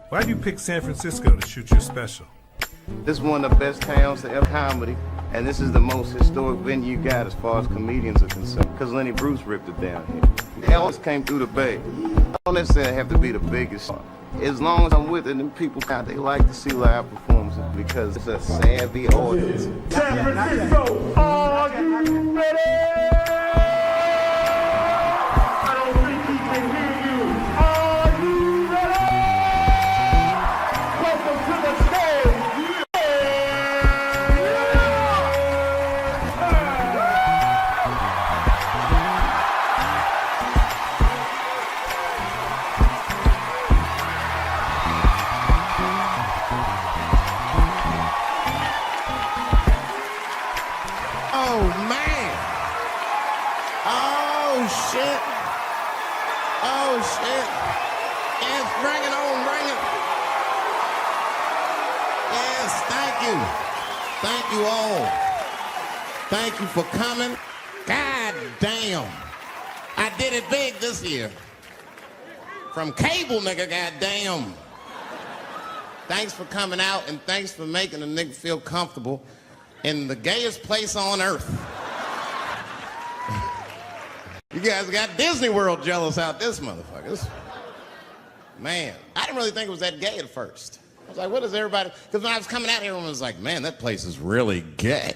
Why do you pick San Francisco to shoot your special? This is one of the best towns to ever comedy, and this is the most historic venue you got as far as comedians are concerned, because Lenny Bruce ripped it down here. Elvis came through the Bay. I don't necessarily have to be the biggest. As long as I'm with it, and people out, they like to see live performances because it's a savvy audience. San Francisco, are you ready? I don't think he can hear you. Are you ready? Welcome to the stage. Oh, man. Oh, shit. Oh, shit. Yes, bring it on, bring it. Yes, thank you. Thank you all. Thank you for coming. God damn. I did it big this year. From cable, nigga, goddamn. Thanks for coming out, and thanks for making a nigga feel comfortable in the gayest place on earth. You guys got Disney World jealous out this motherfucker. Man, I didn't really think it was that gay at first. I was like, what is everybody? Because when I was coming out here, everyone was like, man, that place is really gay.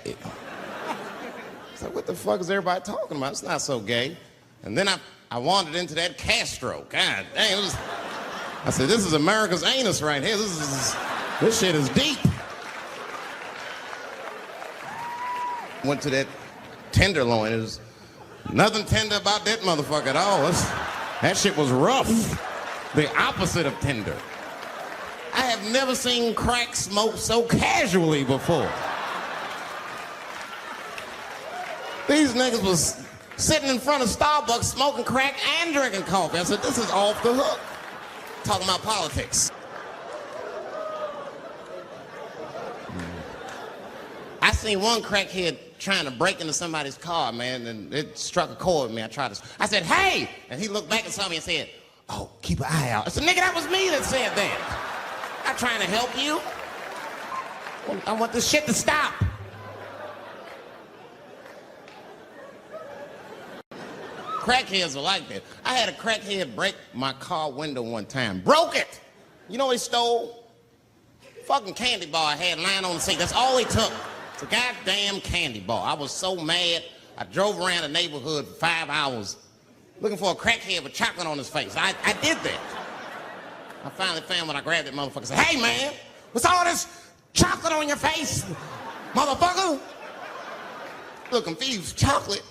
It's like, what the fuck is everybody talking about? It's not so gay. And then I wandered into that Castro. God dang, I said, this is America's anus right here. This shit is deep. Went to that Tenderloin. It was nothing tender about that motherfucker at all. That shit was rough. The opposite of tender. I have never seen crack smoked so casually before. These niggas was sitting in front of Starbucks smoking crack and drinking coffee. I said, this is off the hook. Talking about politics. I seen one crackhead trying to break into somebody's car, man, and it struck a chord with me. I said, hey! And he looked back and saw me and said, oh, keep an eye out. I said, nigga, that was me that said that. I'm trying to help you. I want this shit to stop. Crackheads are like that. I had a crackhead break my car window one time. Broke it! You know what he stole? Fucking candy bar I had lying on the seat. That's all he took. It's a goddamn candy bar. I was so mad. I drove around the neighborhood for 5 hours looking for a crackhead with chocolate on his face. I did that. I finally found when I grabbed that motherfucker and said, hey man, what's all this chocolate on your face, motherfucker? Look confused. Chocolate?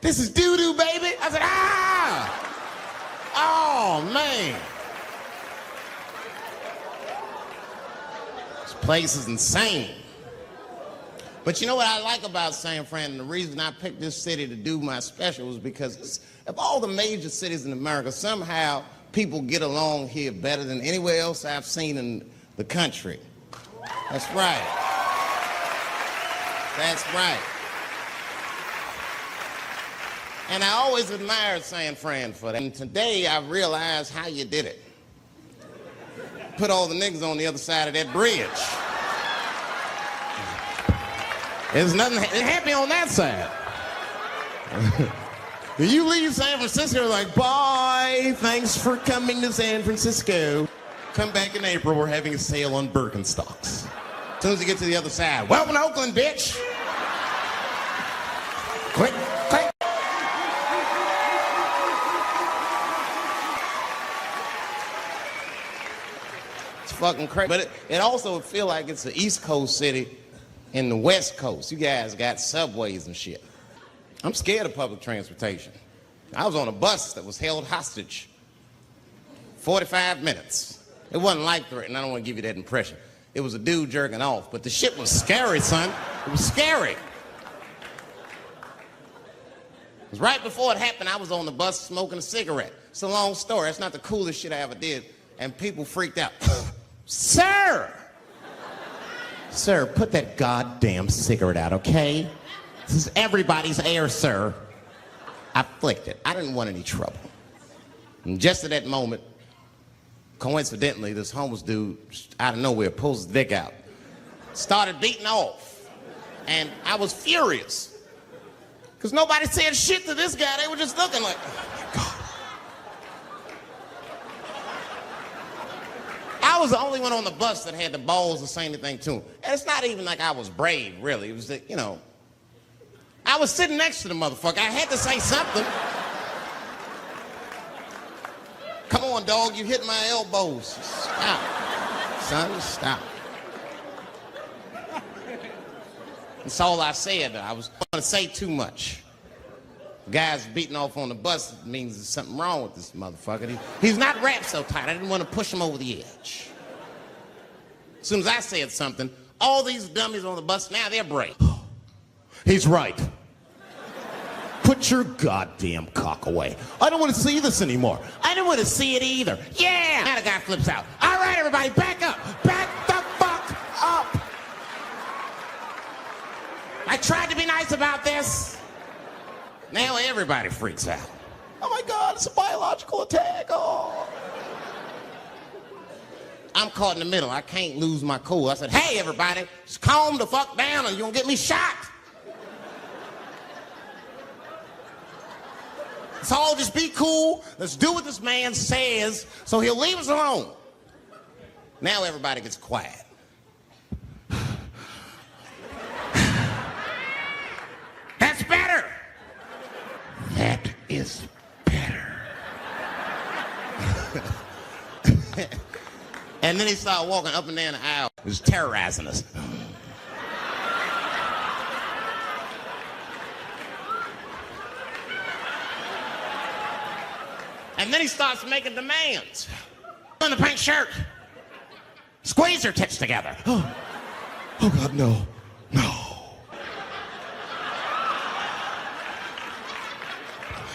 This is doo-doo, baby. I said, ah! Oh, man. This place is insane. But you know what I like about San Fran, and the reason I picked this city to do my special was because of all the major cities in America, somehow people get along here better than anywhere else I've seen in the country. That's right. That's right. And I always admired San Fran for that. And today I realized how you did it. Put all the niggas on the other side of that bridge. There's nothing happy on that side. You leave San Francisco like, bye, thanks for coming to San Francisco. Come back in April, we're having a sale on Birkenstocks. As soon as you get to the other side, welcome to Oakland, bitch. Click, click. It's fucking crazy. But it also feel like it's the East Coast city in the West Coast. You guys got subways and shit. I'm scared of public transportation. I was on a bus that was held hostage 45 minutes. It wasn't life-threatening. I don't want to give you that impression. It was a dude jerking off, but the shit was scary, son. It was scary. It was right before it happened, I was on the bus smoking a cigarette. It's a long story. It's not the coolest shit I ever did. And people freaked out. Sir! Sir, put that goddamn cigarette out, okay? This is everybody's air, sir. I flicked it. I didn't want any trouble. And just at that moment, coincidentally, this homeless dude out of nowhere pulls his dick out, started beating off, and I was furious because nobody said shit to this guy. They were just looking like, oh my God. I was the only one on the bus that had the balls to say anything to him. And it's not even like I was brave, really. It was that, you know, I was sitting next to the motherfucker. I had to say something. Come on, dog, you hit my elbows. Stop. Son, stop. That's all I said. I was going to say too much. The guy's beating off on the bus means there's something wrong with this motherfucker. He's not wrapped so tight. I didn't want to push him over the edge. As soon as I said something, all these dummies on the bus, now they're brave. He's right. Put your goddamn cock away. I don't want to see this anymore. I don't want to see it either. Yeah! Now the guy flips out. All right, everybody, back up. Back the fuck up. I tried to be nice about this. Now everybody freaks out. Oh my God, it's a biological attack. Oh. I'm caught in the middle. I can't lose my cool. I said, hey, everybody, just calm the fuck down or you're gonna get me shot. So all just be cool. Let's do what this man says so he'll leave us alone. Now everybody gets quiet. That's better. That is better. And then he started walking up and down the aisle. He was terrorizing us. And then he starts making demands. In the pink shirt. Squeeze your tits together. Oh God, no. No.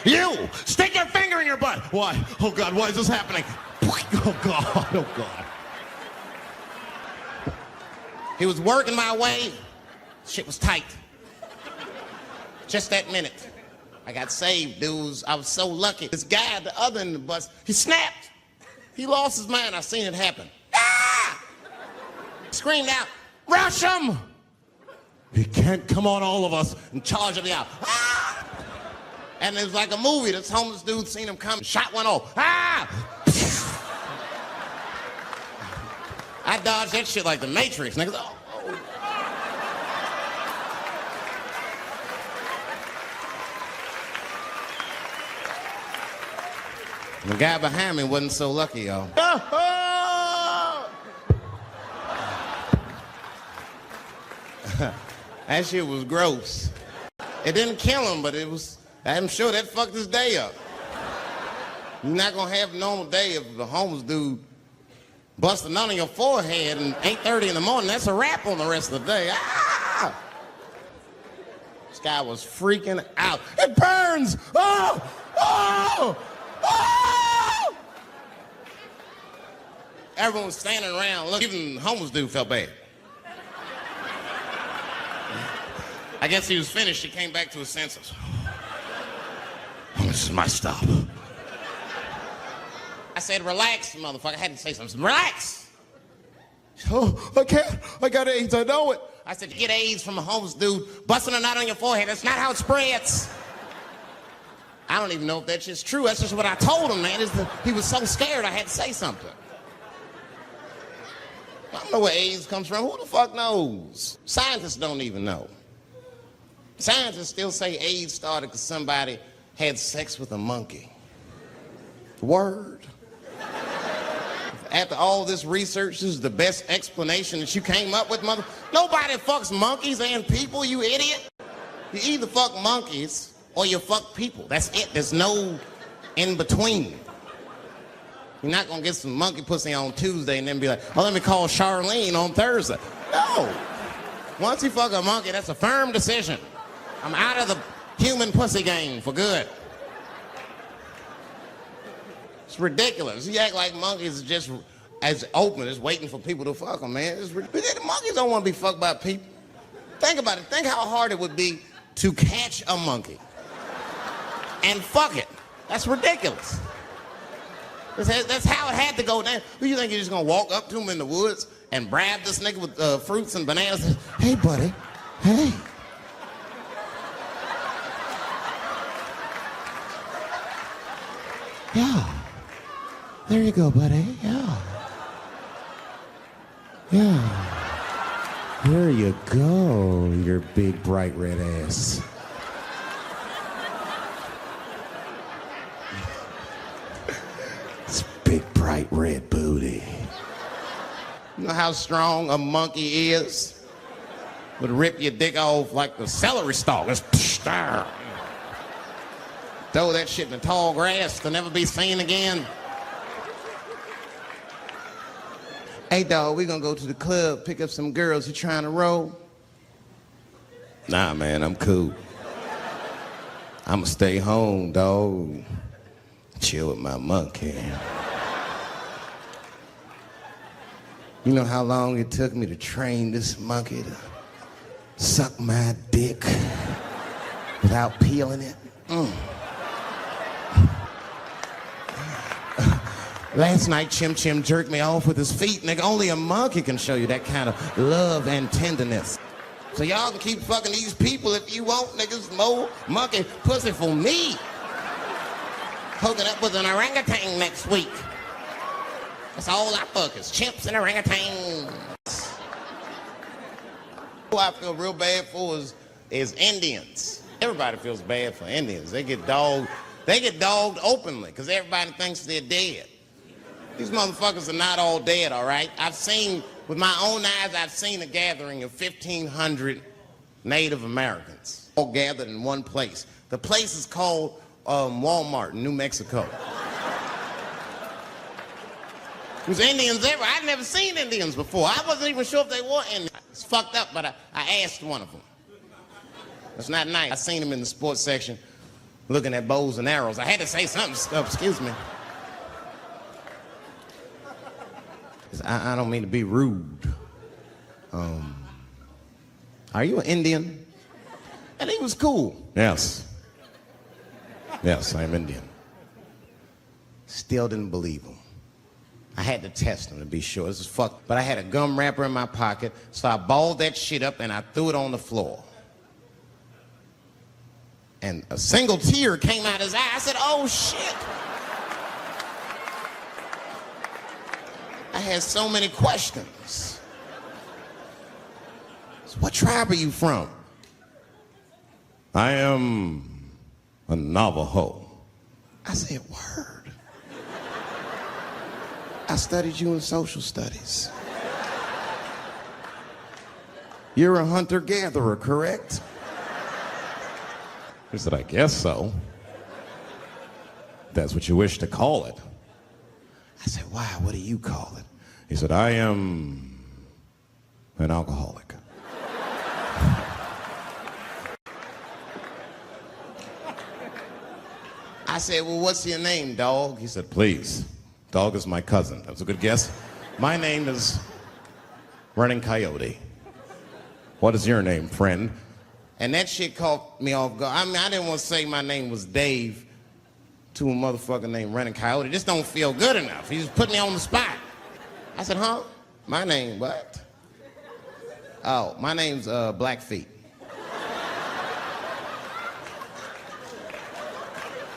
You! Stick your finger in your butt! Why? Oh God, why is this happening? Oh God, oh God. He was working my way. Shit was tight. Just that minute. I got saved, dudes. I was so lucky. This guy at the other end of the bus, he snapped. He lost his mind. I seen it happen. Ah! Screamed out, rush him! He can't come on all of us and charge him out. Ah! And it was like a movie. This homeless dude seen him come, shot one off. Ah! I dodged that shit like the Matrix. Niggas, oh. The guy behind me wasn't so lucky, y'all. That shit was gross. It didn't kill him, but it was, I'm sure that fucked his day up. You're not gonna have a normal day if the homeless dude busts a nut on your forehead and 8:30 in the morning. That's a wrap on the rest of the day. Ah! This guy was freaking out. It burns! Oh! Oh! Oh! Everyone was standing around looking. Even the homeless dude felt bad. I guess he was finished. He came back to his senses. Oh, this is my stop. I said, relax, motherfucker. I had to say something. Relax. Oh, I can't. I got AIDS. I know it. I said, you get AIDS from a homeless dude busting a nut on your forehead. That's not how it spreads. I don't even know if that shit's true. That's just what I told him, man. He was so scared I had to say something. I don't know where AIDS comes from. Who the fuck knows? Scientists don't even know. Scientists still say AIDS started because somebody had sex with a monkey. Word. After all this research, this is the best explanation that you came up with, mother. Nobody fucks monkeys and people, you idiot. You either fuck monkeys or you fuck people. That's it. There's no in between. You're not gonna get some monkey pussy on Tuesday and then be like, oh, let me call Charlene on Thursday. No. Once you fuck a monkey, that's a firm decision. I'm out of the human pussy game for good. It's ridiculous. You act like monkeys are just as open as waiting for people to fuck them, man. It's ridiculous. The monkeys don't want to be fucked by people. Think about it. Think how hard it would be to catch a monkey and fuck it. That's ridiculous. That's how it had to go down. Who you think you're just gonna walk up to him in the woods and bribe this nigga with fruits and bananas? Hey, buddy. Hey. Yeah. There you go, buddy. Yeah. Yeah. There you go, your big bright red ass. It's big bright red booty. You know how strong a monkey is? Would rip your dick off like the celery stalk. Throw that shit in the tall grass to never be seen again. Hey, dog, we gonna go to the club, pick up some girls. You trying to roll? Nah, man, I'm cool. I'ma stay home, dog. Chill with my monkey. You know how long it took me to train this monkey to suck my dick without peeling it? Last night, Chim Chim jerked me off with his feet. Nigga, only a monkey can show you that kind of love and tenderness. So y'all can keep fucking these people if you want, niggas. More monkey pussy for me. Hooking up with an orangutan next week. That's all I fuck is chimps and orangutans. Who I feel real bad for is Indians. Everybody feels bad for Indians. They get dogged openly because everybody thinks they're dead. These motherfuckers are not all dead, all right? With my own eyes, I've seen a gathering of 1,500 Native Americans all gathered in one place. The place is called Walmart in New Mexico. There's Indians everywhere. I'd never seen Indians before. I wasn't even sure if they were Indians. It's fucked up, but I asked one of them. It's not nice. I seen him in the sports section looking at bows and arrows. I had to say something. Excuse me. I don't mean to be rude. Are you an Indian? And he was cool. Yes. Yes, I'm Indian. Still didn't believe him. I had to test him to be sure. This is fucked. But I had a gum wrapper in my pocket, so I balled that shit up and I threw it on the floor. And a single tear came out his eye. I said, oh shit. I had so many questions. So what tribe are you from? I am a Navajo. I said, word. I studied you in social studies. You're a hunter-gatherer, correct? He said, I guess so. That's what you wish to call it. I said, why? What do you call it? He said, I am an alcoholic. I said, well, what's your name, dog? He said, please. Dog is my cousin. That was a good guess. My name is Running Coyote. What is your name, friend? And that shit caught me off guard. I mean, I didn't want to say my name was Dave to a motherfucker named Running Coyote. This don't feel good enough. He just put me on the spot. I said, huh? My name, what? Oh, my name's Blackfeet.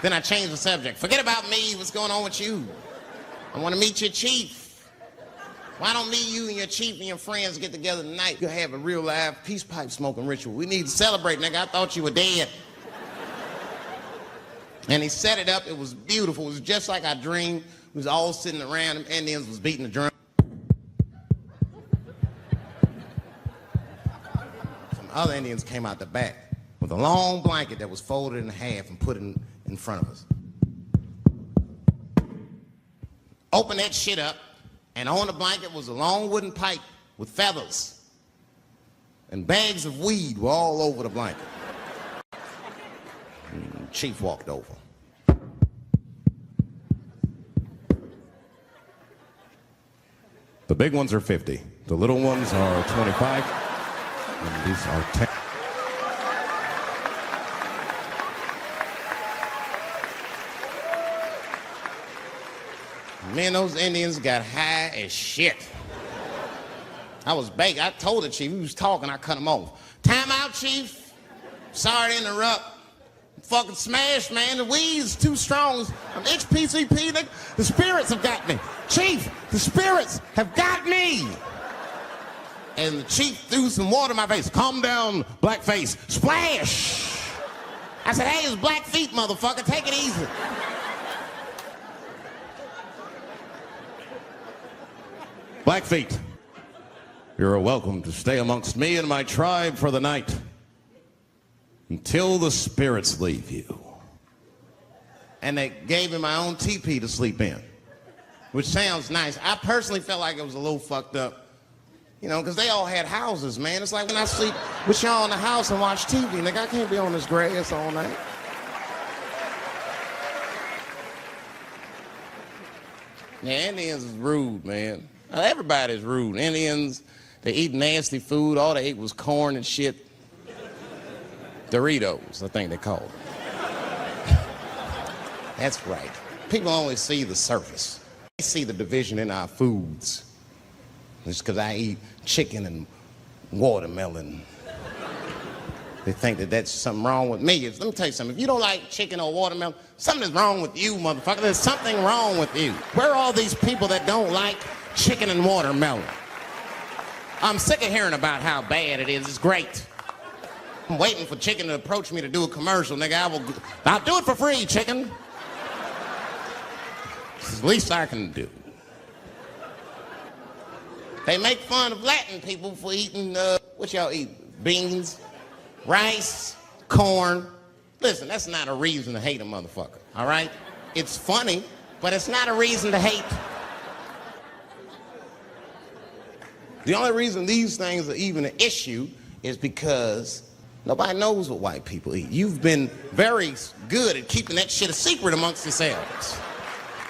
Then I changed the subject. Forget about me. What's going on with you? I want to meet your chief. Why don't me, you, and your chief and your friends get together tonight? You'll have a real live peace pipe smoking ritual. We need to celebrate, nigga. I thought you were dead. And he set it up. It was beautiful. It was just like I dreamed. We was all sitting around. Them Indians was beating the drum. Some other Indians came out the back with a long blanket that was folded in half and put in front of us. Open that shit up, and on the blanket was a long wooden pipe with feathers. And bags of weed were all over the blanket. And Chief walked over. The big ones are 50. The little ones are 25. And these are 10. Me and those Indians got high as shit. I was baked. I told the chief, he was talking, I cut him off. Time out, chief. Sorry to interrupt. Fucking smashed, man. The weed's too strong. I'm HPCP, nigga. The spirits have got me. Chief, the spirits have got me. And the chief threw some water in my face. Calm down, blackface. Splash! I said, hey, it's black feet, motherfucker. Take it easy. Blackfeet, you're welcome to stay amongst me and my tribe for the night until the spirits leave you. And they gave me my own teepee to sleep in, which sounds nice. I personally felt like it was a little fucked up, you know, because they all had houses, man. It's like when I sleep with y'all in the house and watch TV, nigga, I can't be on this grass all night. Yeah, Indians is rude, man. Everybody's rude. Indians, they eat nasty food. All they ate was corn and shit. Doritos, I think they call it. That's right. People only see the surface. They see the division in our foods. Just because I eat chicken and watermelon. They think that that's something wrong with me. Let me tell you something. If you don't like chicken or watermelon, something is wrong with you, motherfucker. There's something wrong with you. Where are all these people that don't like chicken and watermelon? I'm sick of hearing about how bad it is. It's great. I'm waiting for chicken to approach me to do a commercial, nigga. I'll do it for free, chicken. It's the least I can do. They make fun of Latin people for eating, what y'all eat? Beans, rice, corn. Listen, that's not a reason to hate a motherfucker, all right? It's funny, but it's not a reason to hate. The only reason these things are even an issue is because nobody knows what white people eat. You've been very good at keeping that shit a secret amongst yourselves.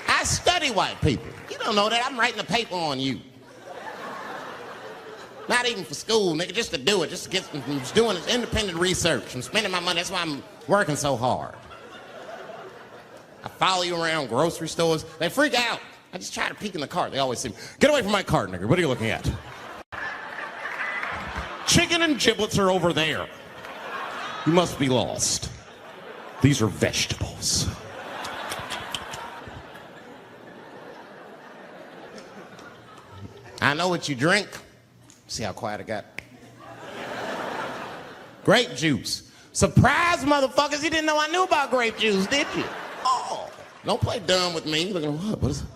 I study white people. You don't know that. I'm writing a paper on you. Not even for school, nigga, just to do it, just to get, I'm just doing this independent research. I'm spending my money, that's why I'm working so hard. I follow you around grocery stores. They freak out. I just try to peek in the cart. They always say, get away from my cart, nigga. What are you looking at? Chicken and giblets are over there. You must be lost. These are vegetables. I know what you drink. See how quiet I got? Grape juice. Surprise, motherfuckers. You didn't know I knew about grape juice, did you? Oh, don't play dumb with me. Looking at what is it?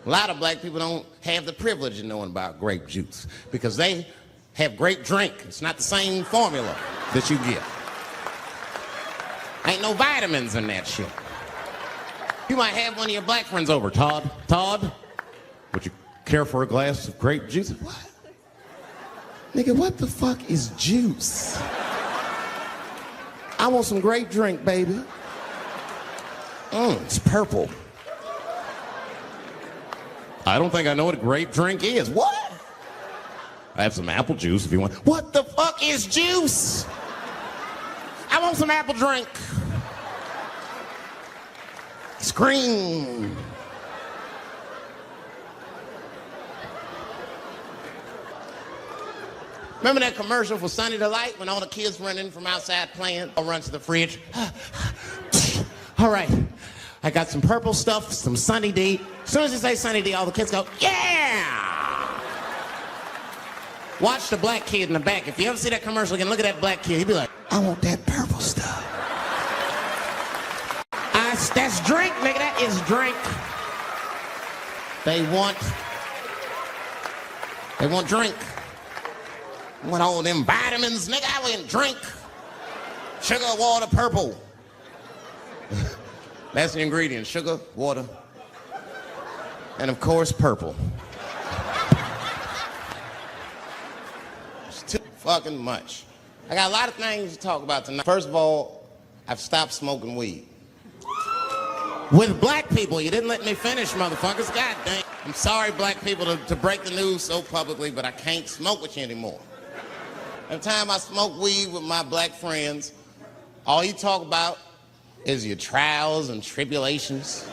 A lot of black people don't have the privilege of knowing about grape juice because they have grape drink. It's not the same formula that you get. Ain't no vitamins in that shit. You might have one of your black friends over. Todd, would you care for a glass of grape juice? What? Nigga, what the fuck is juice? I want some grape drink, baby. It's purple. I don't think I know what a grape drink is. What? I have some apple juice if you want. What the fuck is juice? I want some apple drink. Scream. Remember that commercial for Sunny Delight when all the kids run in from outside playing? I'll run to the fridge. All right, I got some purple stuff, some Sunny D. As soon as you say Sunny D, all the kids go, yeah! Watch the black kid in the back. If you ever see that commercial again, look at that black kid. He'd be like, I want that purple stuff. That's drink, nigga. That is drink. They want drink. Want all them vitamins, nigga. I wouldn't drink. Sugar, water, purple. That's the ingredients. Sugar, water, and of course, purple. It's too fucking much. I got a lot of things to talk about tonight. First of all, I've stopped smoking weed. With black people, you didn't let me finish, motherfuckers. God dang. I'm sorry, black people, to break the news so publicly, but I can't smoke with you anymore. Every time I smoke weed with my black friends, all you talk about is your trials and tribulations.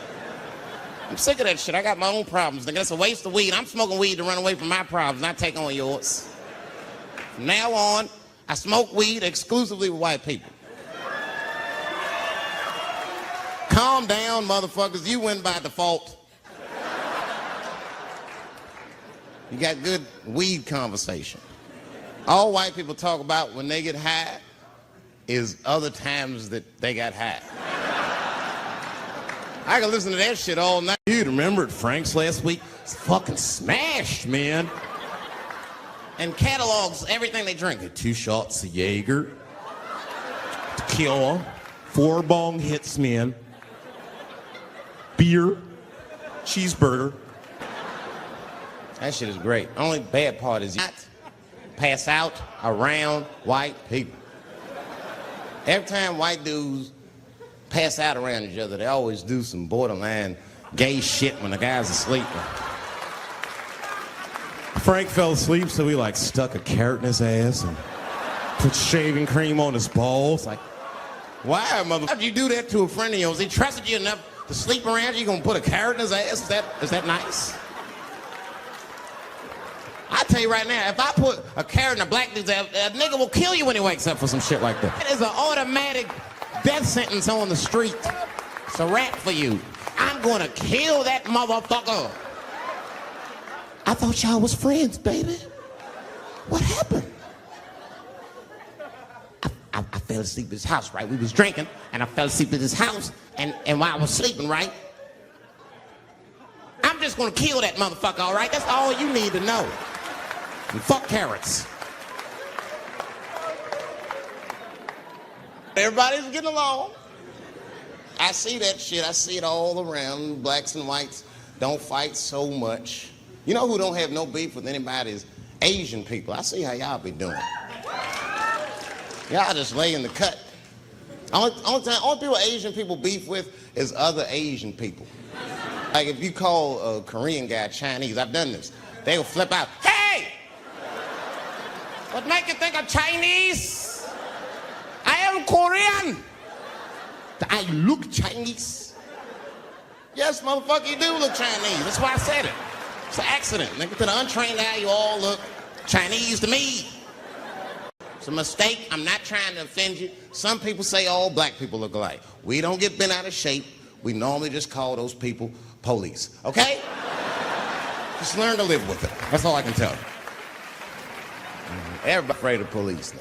I'm sick of that shit. I got my own problems, nigga. That's a waste of weed. I'm smoking weed to run away from my problems, not take on yours. From now on, I smoke weed exclusively with white people. Calm down, motherfuckers. You win by default. You got good weed conversation. All white people talk about when they get high is other times that they got high. I can listen to that shit all night. Dude, remember at Frank's last week? It's fucking smashed, man. And catalogs everything they drink. 2 shots of Jaeger, tequila, 4 bong hits, man, beer, cheeseburger. That shit is great. Only bad part is you pass out around white people. Every time white dudes pass out around each other, they always do some borderline gay shit when the guy's asleep. Frank fell asleep, so we like stuck a carrot in his ass and put shaving cream on his balls. Like, why, motherfucker? How'd you do that to a friend of yours? He trusted you enough to sleep around you? You gonna put a carrot in his ass? Is that nice? I tell you right now, if I put a carrot in a black dude's ass, a nigga will kill you when he wakes up for some shit like that. It is an automatic death sentence on the street. It's a rap for you. I'm gonna kill that motherfucker. I thought y'all was friends, baby. What happened? I fell asleep at his house, right? We was drinking, and I fell asleep at his house, and while I was sleeping, right? I'm just gonna kill that motherfucker, all right? That's all you need to know. And fuck carrots. Everybody's getting along. I see that shit. I see it all around. Blacks and whites don't fight so much. You know who don't have no beef with anybody is Asian people. I see how y'all be doing. Y'all just lay in the cut. Only people Asian people beef with is other Asian people. Like if you call a Korean guy Chinese, I've done this. They will flip out. Hey! What make you think I'm Chinese? I am Korean. I look Chinese. Yes, motherfucker, you do look Chinese. That's why I said it. It's an accident. Nigga, to the untrained eye, you all look Chinese to me. It's a mistake. I'm not trying to offend you. Some people say all black people look alike. We don't get bent out of shape. We normally just call those people police. Okay? Just learn to live with it. That's all I can tell you. Everybody afraid of police now.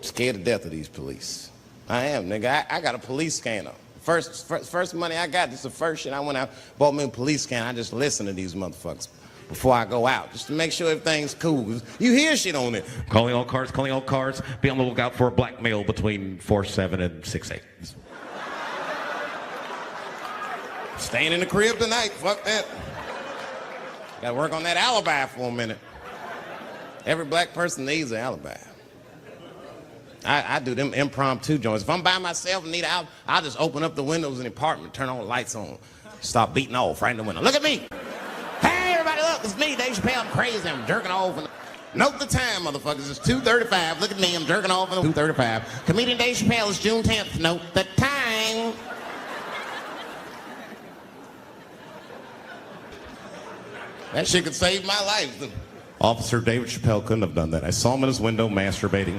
Scared to death of these police. I am, nigga. I got a police scanner. First money I got, this is the first shit I went out, bought me a police scanner. I just listen to these motherfuckers before I go out, just to make sure everything's cool. You hear shit on it. Calling all cars, be on the lookout for a black male between 4'7" and 6'8". Staying in the crib tonight, fuck that. Gotta work on that alibi for a minute. Every black person needs an alibi. I do them impromptu joints. If I'm by myself and need out, I'll just open up the windows in the apartment, turn all the lights on, start beating off right in the window. Look at me. Hey, everybody, look, it's me, Dave Chappelle. I'm crazy. I'm jerking off. Note the time, motherfuckers. It's 2:35. Look at me. I'm jerking off at 2:35. Comedian Dave Chappelle is June 10th. Note the time. That shit could save my life. Officer David Chappelle couldn't have done that. I saw him in his window masturbating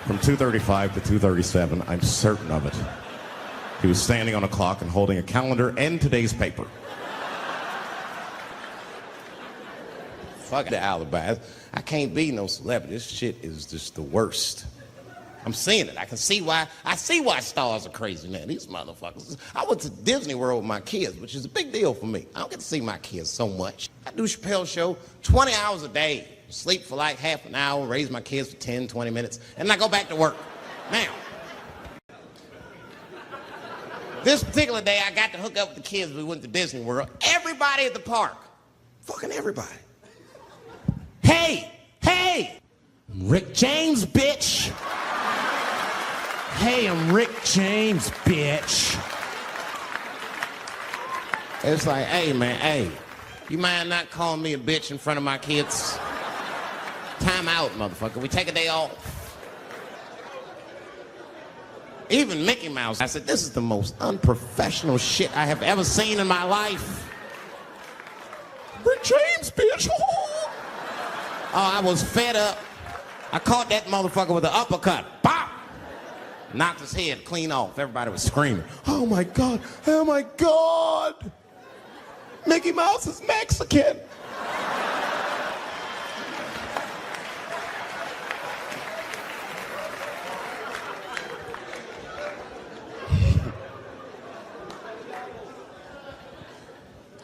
from 2:35 to 2:37. I'm certain of it. He was standing on a clock and holding a calendar and today's paper. Fuck the alibis. I can't be no celebrity. This shit is just the worst. I'm seeing it. I see why stars are crazy, man. These motherfuckers. I went to Disney World with my kids, which is a big deal for me. I don't get to see my kids so much. I do Chappelle show 20 hours a day. Sleep for like half an hour, raise my kids for 10, 20 minutes, and I go back to work. Now, this particular day, I got to hook up with the kids. We went to Disney World. Everybody at the park. Fucking everybody. Hey, I'm Rick James, bitch. Hey, I'm Rick James, bitch. It's like, hey, man, hey, you mind not calling me a bitch in front of my kids? Time out, motherfucker. We take a day off. Even Mickey Mouse. I said, this is the most unprofessional shit I have ever seen in my life. Rick James, bitch. Oh, I was fed up. I caught that motherfucker with an uppercut. Bop! Knocked his head clean off. Everybody was screaming. Oh my God, oh my God. Mickey Mouse is Mexican.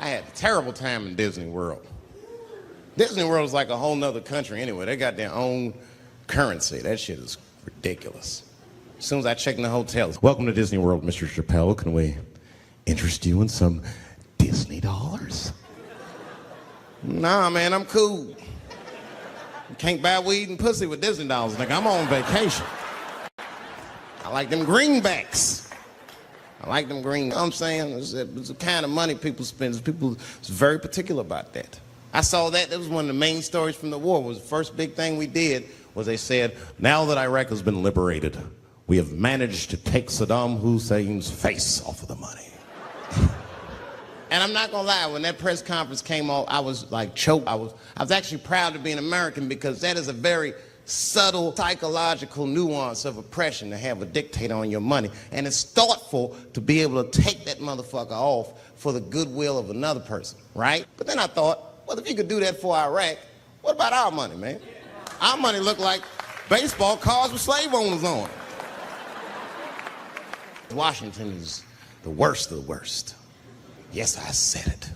I had a terrible time in Disney World. Disney World is like a whole nother country anyway. They got their own currency. That shit is ridiculous. As soon as I check in the hotels. Welcome to Disney World, Mr. Chappelle. Can we interest you in some Disney dollars? Nah, man, I'm cool. You can't buy weed and pussy with Disney dollars, nigga. I'm on vacation. I like them greenbacks. I like them green. You know what I'm saying? It's the kind of money people spend. People is very particular about that. I saw that. That was one of the main stories from the war. Was the first big thing we did was they said, now that Iraq has been liberated, we have managed to take Saddam Hussein's face off of the money. And I'm not gonna lie, when that press conference came off, I was like choked. I was actually proud to be an American because that is a very subtle psychological nuance of oppression to have a dictator on your money. And it's thoughtful to be able to take that motherfucker off for the goodwill of another person, right? But then I thought, well, if you could do that for Iraq, what about our money, man? Our money looked like baseball cards with slave owners on it. Washington is the worst of the worst. Yes, I said it.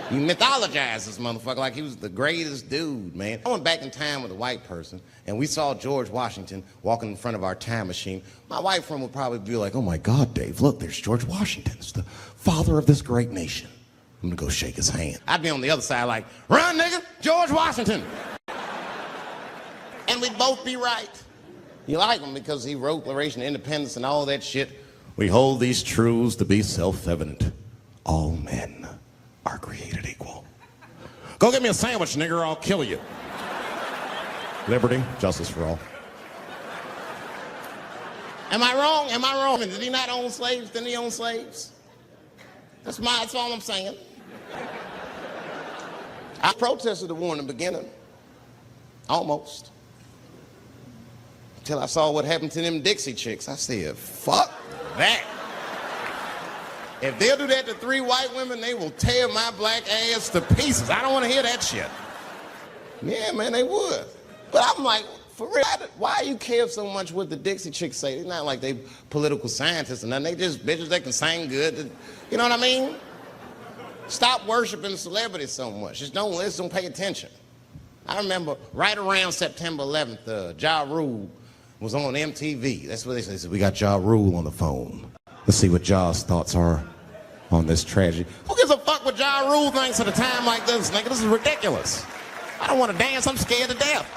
You mythologize this motherfucker like he was the greatest dude, man. I went back in time with a white person, and we saw George Washington walking in front of our time machine. My white friend would probably be like, oh my God, Dave, look, there's George Washington. It's the father of this great nation. I'm gonna go shake his hand. I'd be on the other side like, run, nigga, George Washington. And we'd both be right. You like him because he wrote Declaration of Independence and all that shit. We hold these truths to be self-evident. All men are created equal. Go get me a sandwich, nigger, or I'll kill you. Liberty, justice for all. Am I wrong? Am I wrong? Did he not own slaves? Didn't he own slaves? That's all I'm saying. I protested the war in the beginning. Almost. Until I saw what happened to them Dixie chicks. I said, fuck that. If they'll do that to 3 white women, they will tear my black ass to pieces. I don't want to hear that shit. Yeah, man, they would. But I'm like, for real, why you care so much what the Dixie chicks say? It's not like they political scientists or nothing. They just bitches that can sing good. You know what I mean? Stop worshiping celebrities so much. Just don't pay attention. I remember right around September 11th, Ja Rule was on MTV. That's what they said. We got Ja Rule on the phone. Let's see what Ja's thoughts are on this tragedy. Who gives a fuck what Ja Rule thinks at a time like this, nigga? This is ridiculous. I don't want to dance. I'm scared to death.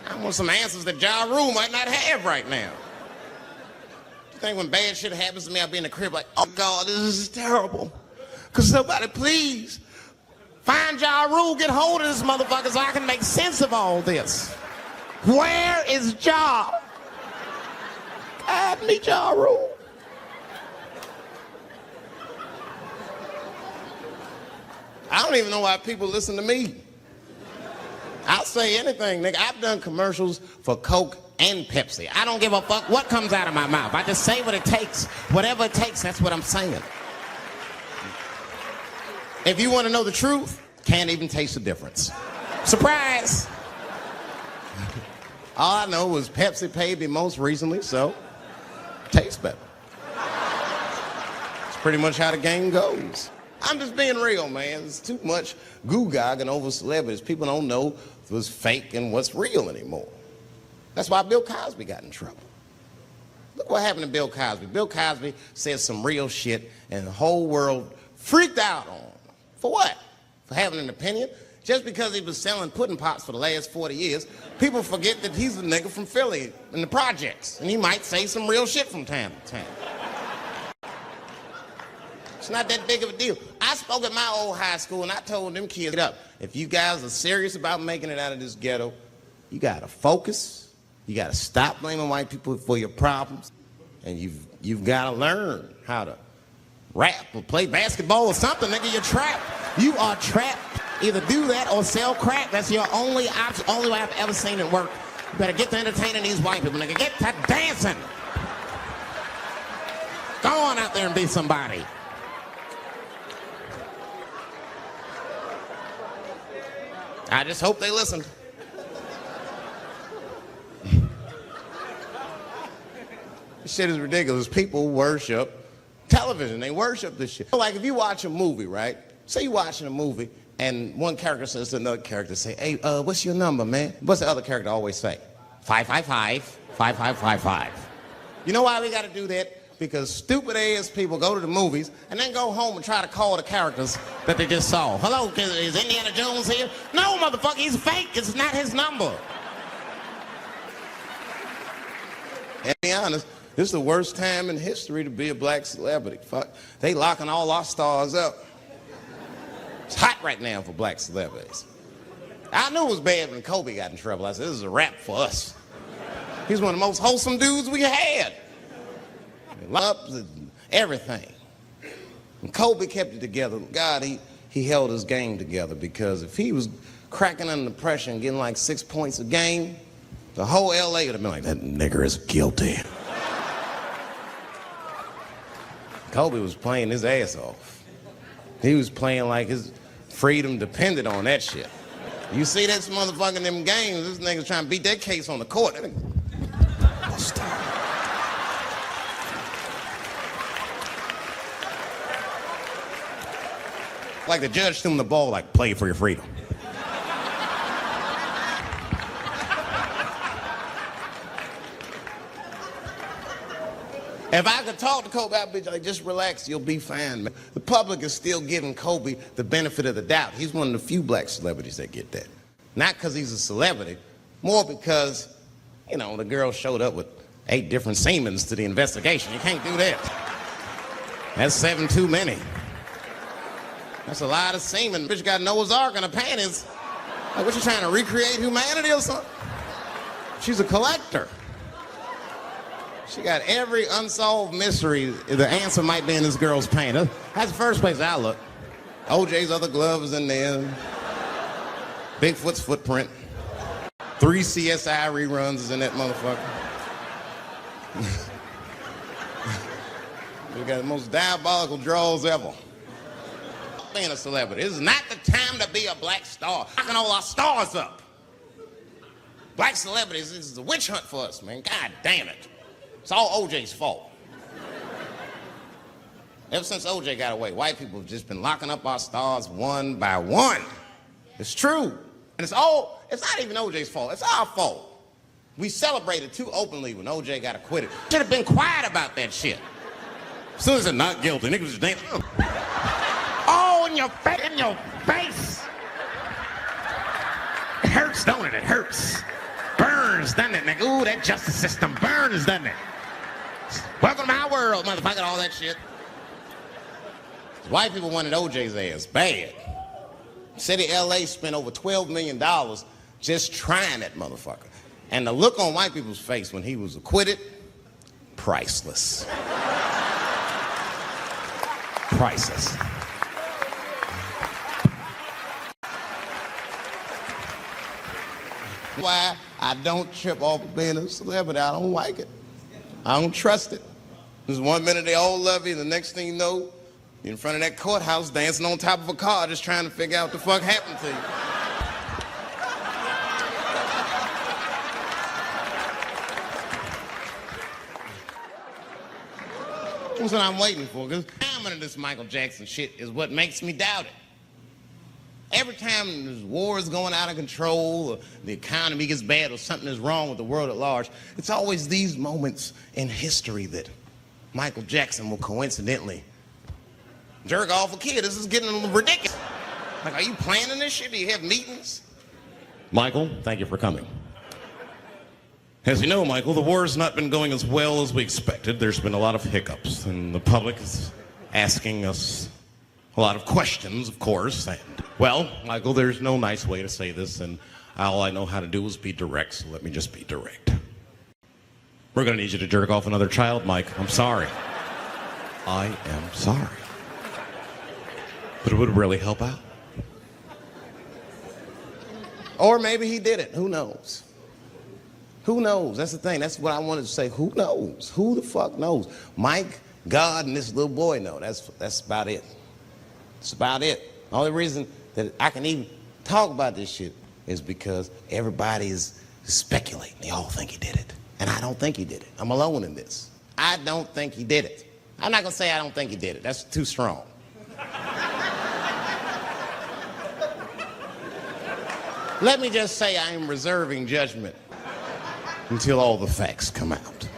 I want some answers that Ja Rule might not have right now. You think when bad shit happens to me, I'll be in the crib like, oh God, this is terrible. Could somebody please find Ja Rule, get hold of this motherfucker so I can make sense of all this. Where is Ja? God, me Ja Rule. I don't even know why people listen to me. I'll say anything, nigga. I've done commercials for Coke and Pepsi. I don't give a fuck what comes out of my mouth. I just say what it takes. Whatever it takes, that's what I'm saying. If you want to know the truth, can't even taste the difference. Surprise! All I know was Pepsi paid me most recently, so tastes better. It's pretty much how the game goes. I'm just being real, man. There's too much goo-gagging over celebrities. People don't know what's fake and what's real anymore. That's why Bill Cosby got in trouble. Look what happened to Bill Cosby. Bill Cosby said some real shit, and the whole world freaked out on him. For what? For having an opinion? Just because he was selling pudding pops for the last 40 years, people forget that he's a nigga from Philly in the projects, and he might say some real shit from time to time. It's not that big of a deal. I spoke at my old high school, and I told them kids, get up. If you guys are serious about making it out of this ghetto, you gotta focus, You got to stop blaming white people for your problems, and you've got to learn how to rap or play basketball or something, nigga. You're trapped. You are trapped. Either do that or sell crack. That's your only option. Only way I've ever seen it work. You better get to entertaining these white people, nigga. Get to dancing. Go on out there and be somebody. I just hope they listened. This shit is ridiculous. People worship television. They worship this shit. Like if you watch a movie, right? Say you're watching a movie and one character says to another character, say, hey, what's your number, man? What's the other character always say? 555, 5555. You know why we got to do that? Because stupid ass people go to the movies and then go home and try to call the characters that they just saw. Hello, is Indiana Jones here? No, motherfucker, he's fake. It's not his number. And to be honest, this is the worst time in history to be a black celebrity. Fuck, they locking all our stars up. It's hot right now for black celebrities. I knew it was bad when Kobe got in trouble. I said, this is a rap for us. He's one of the most wholesome dudes we had. Loves and everything. And Kobe kept it together. God, he held his game together, because if he was cracking under pressure and getting like 6 points a game, the whole LA would have been like, that nigger is guilty. Kobe was playing his ass off. He was playing like his freedom depended on that shit. You see this motherfucker in them games, this nigga's trying to beat that case on the court. Like the judge threw him the ball, like, play for your freedom. If I could talk to Kobe, I'd be like, just relax, you'll be fine, man. The public is still giving Kobe the benefit of the doubt. He's one of the few black celebrities that get that. Not because he's a celebrity, more because, you know, the girl showed up with 8 different semens to the investigation. You can't do that. That's 7 too many. That's a lot of semen. Bitch got Noah's Ark in her panties. Like, what, you trying to recreate humanity or something? She's a collector. She got every unsolved mystery. The answer might be in this girl's panties. That's the first place I look. OJ's other glove is in there. Bigfoot's footprint. 3 CSI reruns is in that motherfucker. We got the most diabolical draws ever. Being a celebrity. This is not the time to be a black star. Knocking all our stars up. Black celebrities, this is a witch hunt for us, man. God damn it. It's all OJ's fault. Ever since OJ got away, white people have just been locking up our stars one by one. It's true. And it's not even OJ's fault. It's our fault. We celebrated too openly when OJ got acquitted. Should have been quiet about that shit. As soon as they're not guilty, niggas just dance. Oh, in your face. It hurts, don't it? It hurts. Burns, doesn't it, nigga? Ooh, that justice system burns, doesn't it? Welcome to my world, motherfucker, all that shit. White people wanted OJ's ass bad. City of LA spent over $12 million just trying that motherfucker. And the look on white people's face when he was acquitted, priceless. Priceless. Why I don't trip off of being a celebrity. I don't like it. I don't trust it. There's 1 minute they all love you, the next thing you know, you're in front of that courthouse dancing on top of a car just trying to figure out what the fuck happened to you. That's what I'm waiting for, because this Michael Jackson shit is what makes me doubt it. Every time there's wars going out of control, or the economy gets bad, or something is wrong with the world at large, it's always these moments in history that Michael Jackson will coincidentally jerk off a kid. This is getting ridiculous. Like, are you planning this shit? Do you have meetings? Michael, thank you for coming. As you know, Michael, the war has not been going as well as we expected. There's been a lot of hiccups, and the public is asking us a lot of questions, of course. And, well, Michael, there's no nice way to say this, and all I know how to do is be direct, so let me just be direct. We're gonna need you to jerk off another child, Mike. I'm sorry. I am sorry. But it would really help out. Or maybe he did it. Who knows? Who knows? That's the thing. That's what I wanted to say. Who knows? Who the fuck knows? Mike, God, and this little boy know. That's about it. That's about it. The only reason that I can even talk about this shit is because everybody is speculating. They all think he did it. And I don't think he did it. I'm alone in this. I don't think he did it. I'm not going to say I don't think he did it. That's too strong. Let me just say I am reserving judgment until all the facts come out.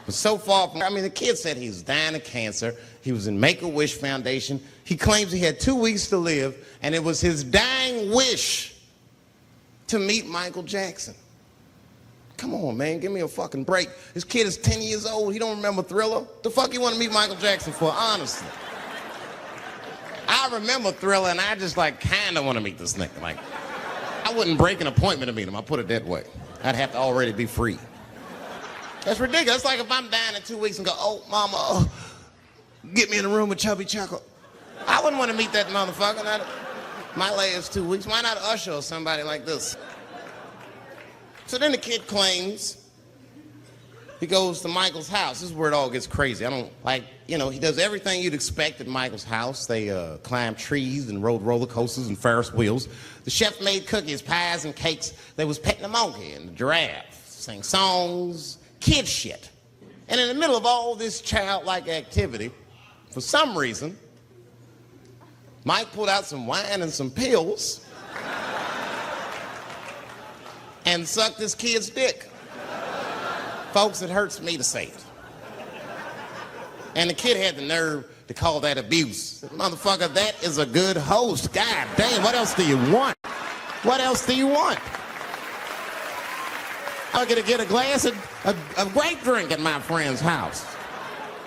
But so far, the kid said he was dying of cancer. He was in Make-A-Wish Foundation. He claims he had 2 weeks to live, and it was his dying wish to meet Michael Jackson. Come on, man, give me a fucking break. This kid is 10 years old. He don't remember Thriller. The fuck you want to meet Michael Jackson for, honestly? I remember Thriller, and I just, kind of want to meet this nigga. I wouldn't break an appointment to meet him. I'll put it that way. I'd have to already be free. That's ridiculous. It's like if I'm dying in 2 weeks and go, oh, mama, get me in a room with Chubby Chuckle. I wouldn't want to meet that motherfucker. My last 2 weeks. Why not Usher or somebody like this? So then the kid claims he goes to Michael's house. This is where it all gets crazy. He does everything you'd expect at Michael's house. They climb trees and rode roller coasters and Ferris wheels. The chef made cookies, pies, and cakes. They was petting the monkey and the giraffe, sang songs, kid shit. And in the middle of all this childlike activity, for some reason, Mike pulled out some wine and some pills and sucked this kid's dick. Folks, it hurts me to say it. And the kid had the nerve to call that abuse. Motherfucker, that is a good host. God damn, what else do you want? What else do you want? I'm gonna get a glass of grape drink at my friend's house.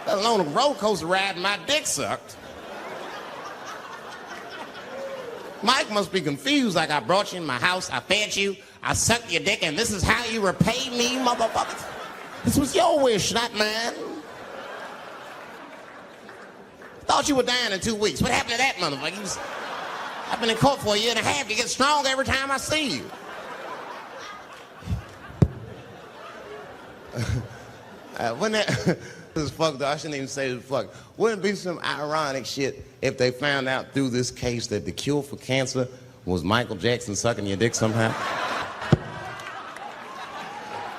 Let alone a roller coaster ride and my dick sucked. Mike must be confused, like I brought you in my house, I fed you, I sucked your dick, and this is how you repay me, motherfucker. This was your wish, not mine. Thought you were dying in 2 weeks. What happened to that motherfucker? I've been in court for a year and a half. You get stronger every time I see you. This is fucked up. I shouldn't even say this fuck. Wouldn't it be some ironic shit if they found out through this case that the cure for cancer was Michael Jackson sucking your dick somehow?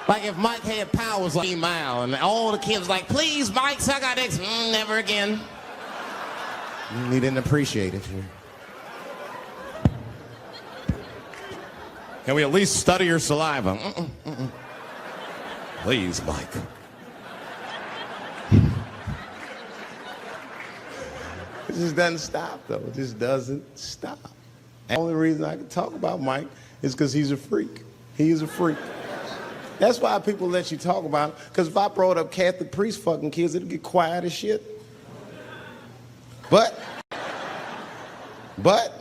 Like if Mike had powers like email and all the kids like, please, Mike, suck our dicks. Never again. He didn't appreciate it. Can we at least study your saliva? Please, Mike. It just doesn't stop, though. It just doesn't stop. And the only reason I can talk about Mike is because he's a freak. He's a freak. That's why people let you talk about him. Because if I brought up Catholic priest fucking kids, it'd get quiet as shit. But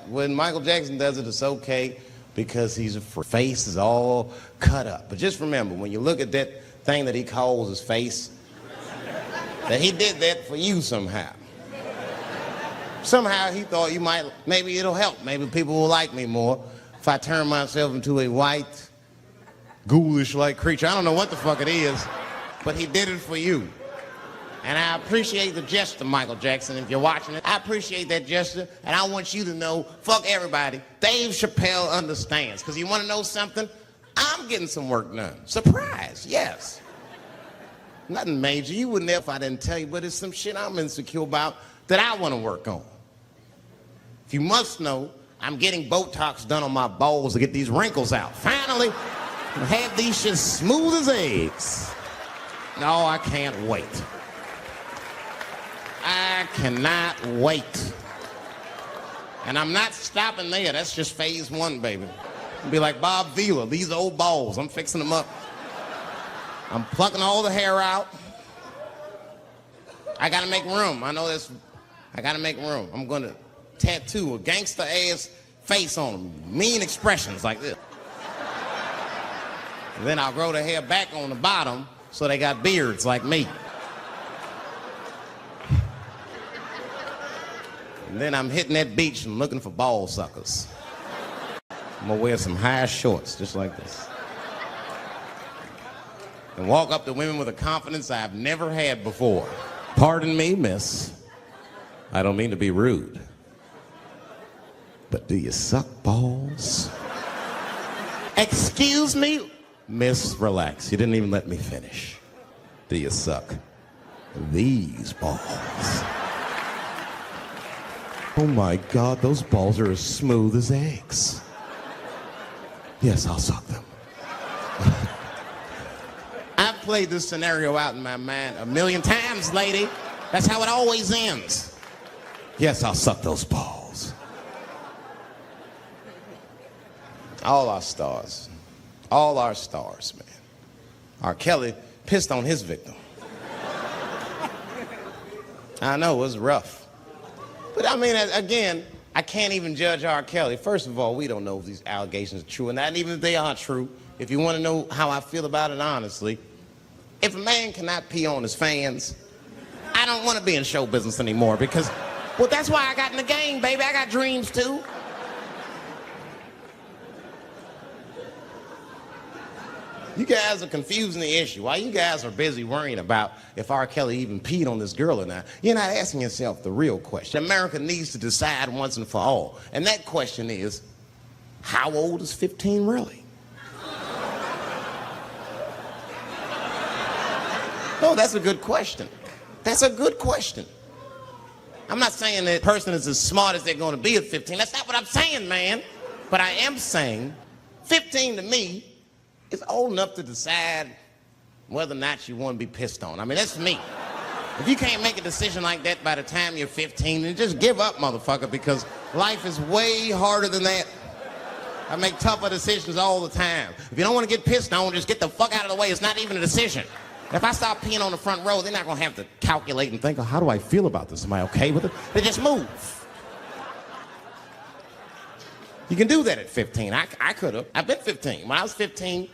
when Michael Jackson does it, it's okay because he's a freak. Face is all cut up. But just remember, when you look at that thing that he calls his face, that he did that for you somehow. Somehow he thought maybe it'll help. Maybe people will like me more if I turn myself into a white, ghoulish-like creature. I don't know what the fuck it is, but he did it for you. And I appreciate the gesture, Michael Jackson, if you're watching it. I appreciate that gesture, and I want you to know, fuck everybody, Dave Chappelle understands. Because you want to know something? I'm getting some work done. Surprise, yes. Nothing major. You wouldn't know if I didn't tell you, but it's some shit I'm insecure about that I want to work on. If you must know, I'm getting Botox done on my balls to get these wrinkles out. Finally, I have these shit smooth as eggs. No, I can't wait. I cannot wait. And I'm not stopping there. That's just phase one, baby. I'll be like Bob Vila, these old balls, I'm fixing them up. I'm plucking all the hair out. I gotta make room. I know this. I gotta make room. I'm gonna tattoo a gangster ass face on them. Mean expressions like this. And then I'll grow the hair back on the bottom so they got beards like me. And then I'm hitting that beach and looking for ball suckers. I'm gonna wear some high shorts just like this. And walk up to women with a confidence I've never had before. Pardon me, miss. I don't mean to be rude. But do you suck balls? Excuse me? Miss, relax. You didn't even let me finish. Do you suck these balls? Oh my God, those balls are as smooth as eggs. Yes, I'll suck them. I've played this scenario out in my mind a million times, lady. That's how it always ends. Yes, I'll suck those balls. All our stars, man. R. Kelly pissed on his victim. I know, it was rough. But I mean, again, I can't even judge R. Kelly. First of all, we don't know if these allegations are true, and not even if they are true. If you want to know how I feel about it honestly, if a man cannot pee on his fans, I don't want to be in show business anymore because, well, that's why I got in the game, baby. I got dreams too. You guys are confusing the issue. While you guys are busy worrying about if R. Kelly even peed on this girl or not, you're not asking yourself the real question. America needs to decide once and for all. And that question is, how old is 15 really? No, that's a good question. That's a good question. I'm not saying that person is as smart as they're going to be at 15. That's not what I'm saying, man. But I am saying 15 to me is old enough to decide whether or not you want to be pissed on. I mean, that's me. If you can't make a decision like that by the time you're 15, then just give up, motherfucker, because life is way harder than that. I make tougher decisions all the time. If you don't want to get pissed on, just get the fuck out of the way. It's not even a decision. If I stop peeing on the front row, they're not going to have to calculate and think, oh, how do I feel about this? Am I okay with it? They just move. You can do that at 15. I could have. I've been 15. When I was 15,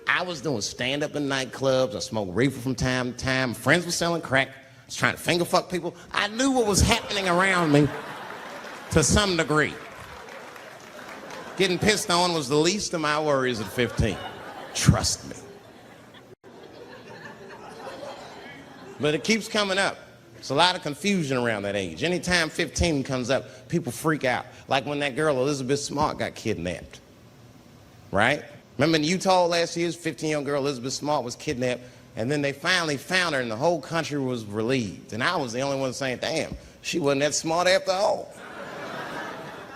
I was doing stand-up in nightclubs. I smoked reefer from time to time. Friends were selling crack. I was trying to finger fuck people. I knew what was happening around me to some degree. Getting pissed on was the least of my worries at 15. Trust me. But it keeps coming up. There's a lot of confusion around that age. Anytime 15 comes up, people freak out. Like when that girl, Elizabeth Smart, got kidnapped. Right? Remember in Utah last year, 15-year-old girl Elizabeth Smart was kidnapped, and then they finally found her, and the whole country was relieved. And I was the only one saying, damn, she wasn't that smart after all.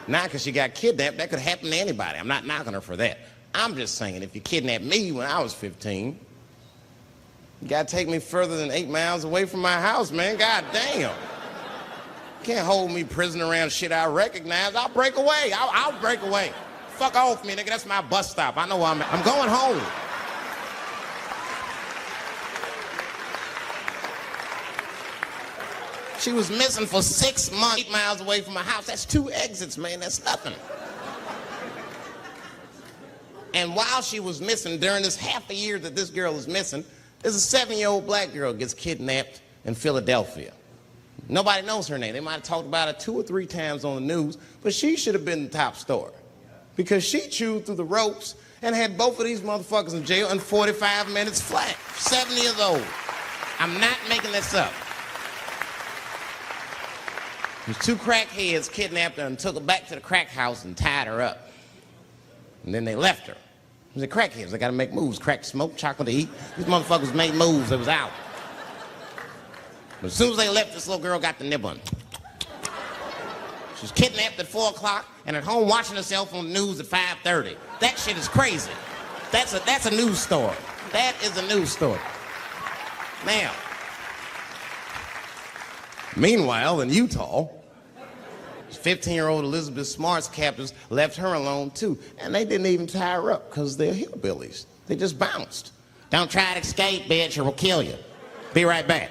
Now, because she got kidnapped, that could happen to anybody. I'm not knocking her for that. I'm just saying, if you kidnapped me when I was 15, you gotta take me further than 8 miles away from my house, man. God damn. You can't hold me prisoner around shit I recognize. I'll break away. I'll break away. Fuck off me, nigga. That's my bus stop. I know where I'm at. I'm going home. She was missing for 6 months, 8 miles away from my house. That's 2 exits, man. That's nothing. And while she was missing, during this half a year that this girl is missing, there's a 7-year-old black girl gets kidnapped in Philadelphia. Nobody knows her name. They might have talked about it 2 or 3 times on the news, but she should have been the top story because she chewed through the ropes and had both of these motherfuckers in jail in 45 minutes flat. 7 years old. I'm not making this up. There's 2 crackheads kidnapped her and took her back to the crack house and tied her up. And then they left her. The crackheads, they gotta make moves. Crack, smoke, chocolate to eat. These motherfuckers made moves, it was out. But as soon as they left, this little girl got the nib on. She was kidnapped at 4 o'clock and at home watching herself on the news at 5:30. That shit is crazy. That's a news story. That is a news story. Now, meanwhile, in Utah, 15-year-old Elizabeth Smart's captors left her alone too, and they didn't even tie her up because they're hillbillies. They just bounced. Don't try to escape, bitch, or we'll kill you. Be right back.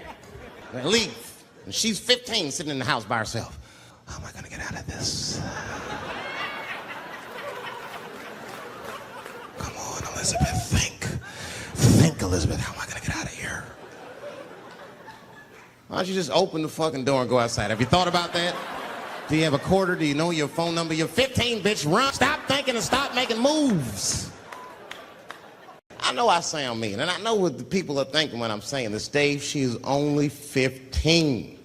They leave. And she's 15, sitting in the house by herself. How am I gonna get out of this? Come on, Elizabeth, think. Think, Elizabeth, how am I gonna get out of here? Why don't you just open the fucking door and go outside? Have you thought about that? Do you have a quarter? Do you know your phone number? You're 15, bitch. Run. Stop thinking and stop making moves. I know I sound mean, and I know what the people are thinking when I'm saying this. Dave, she is only 15.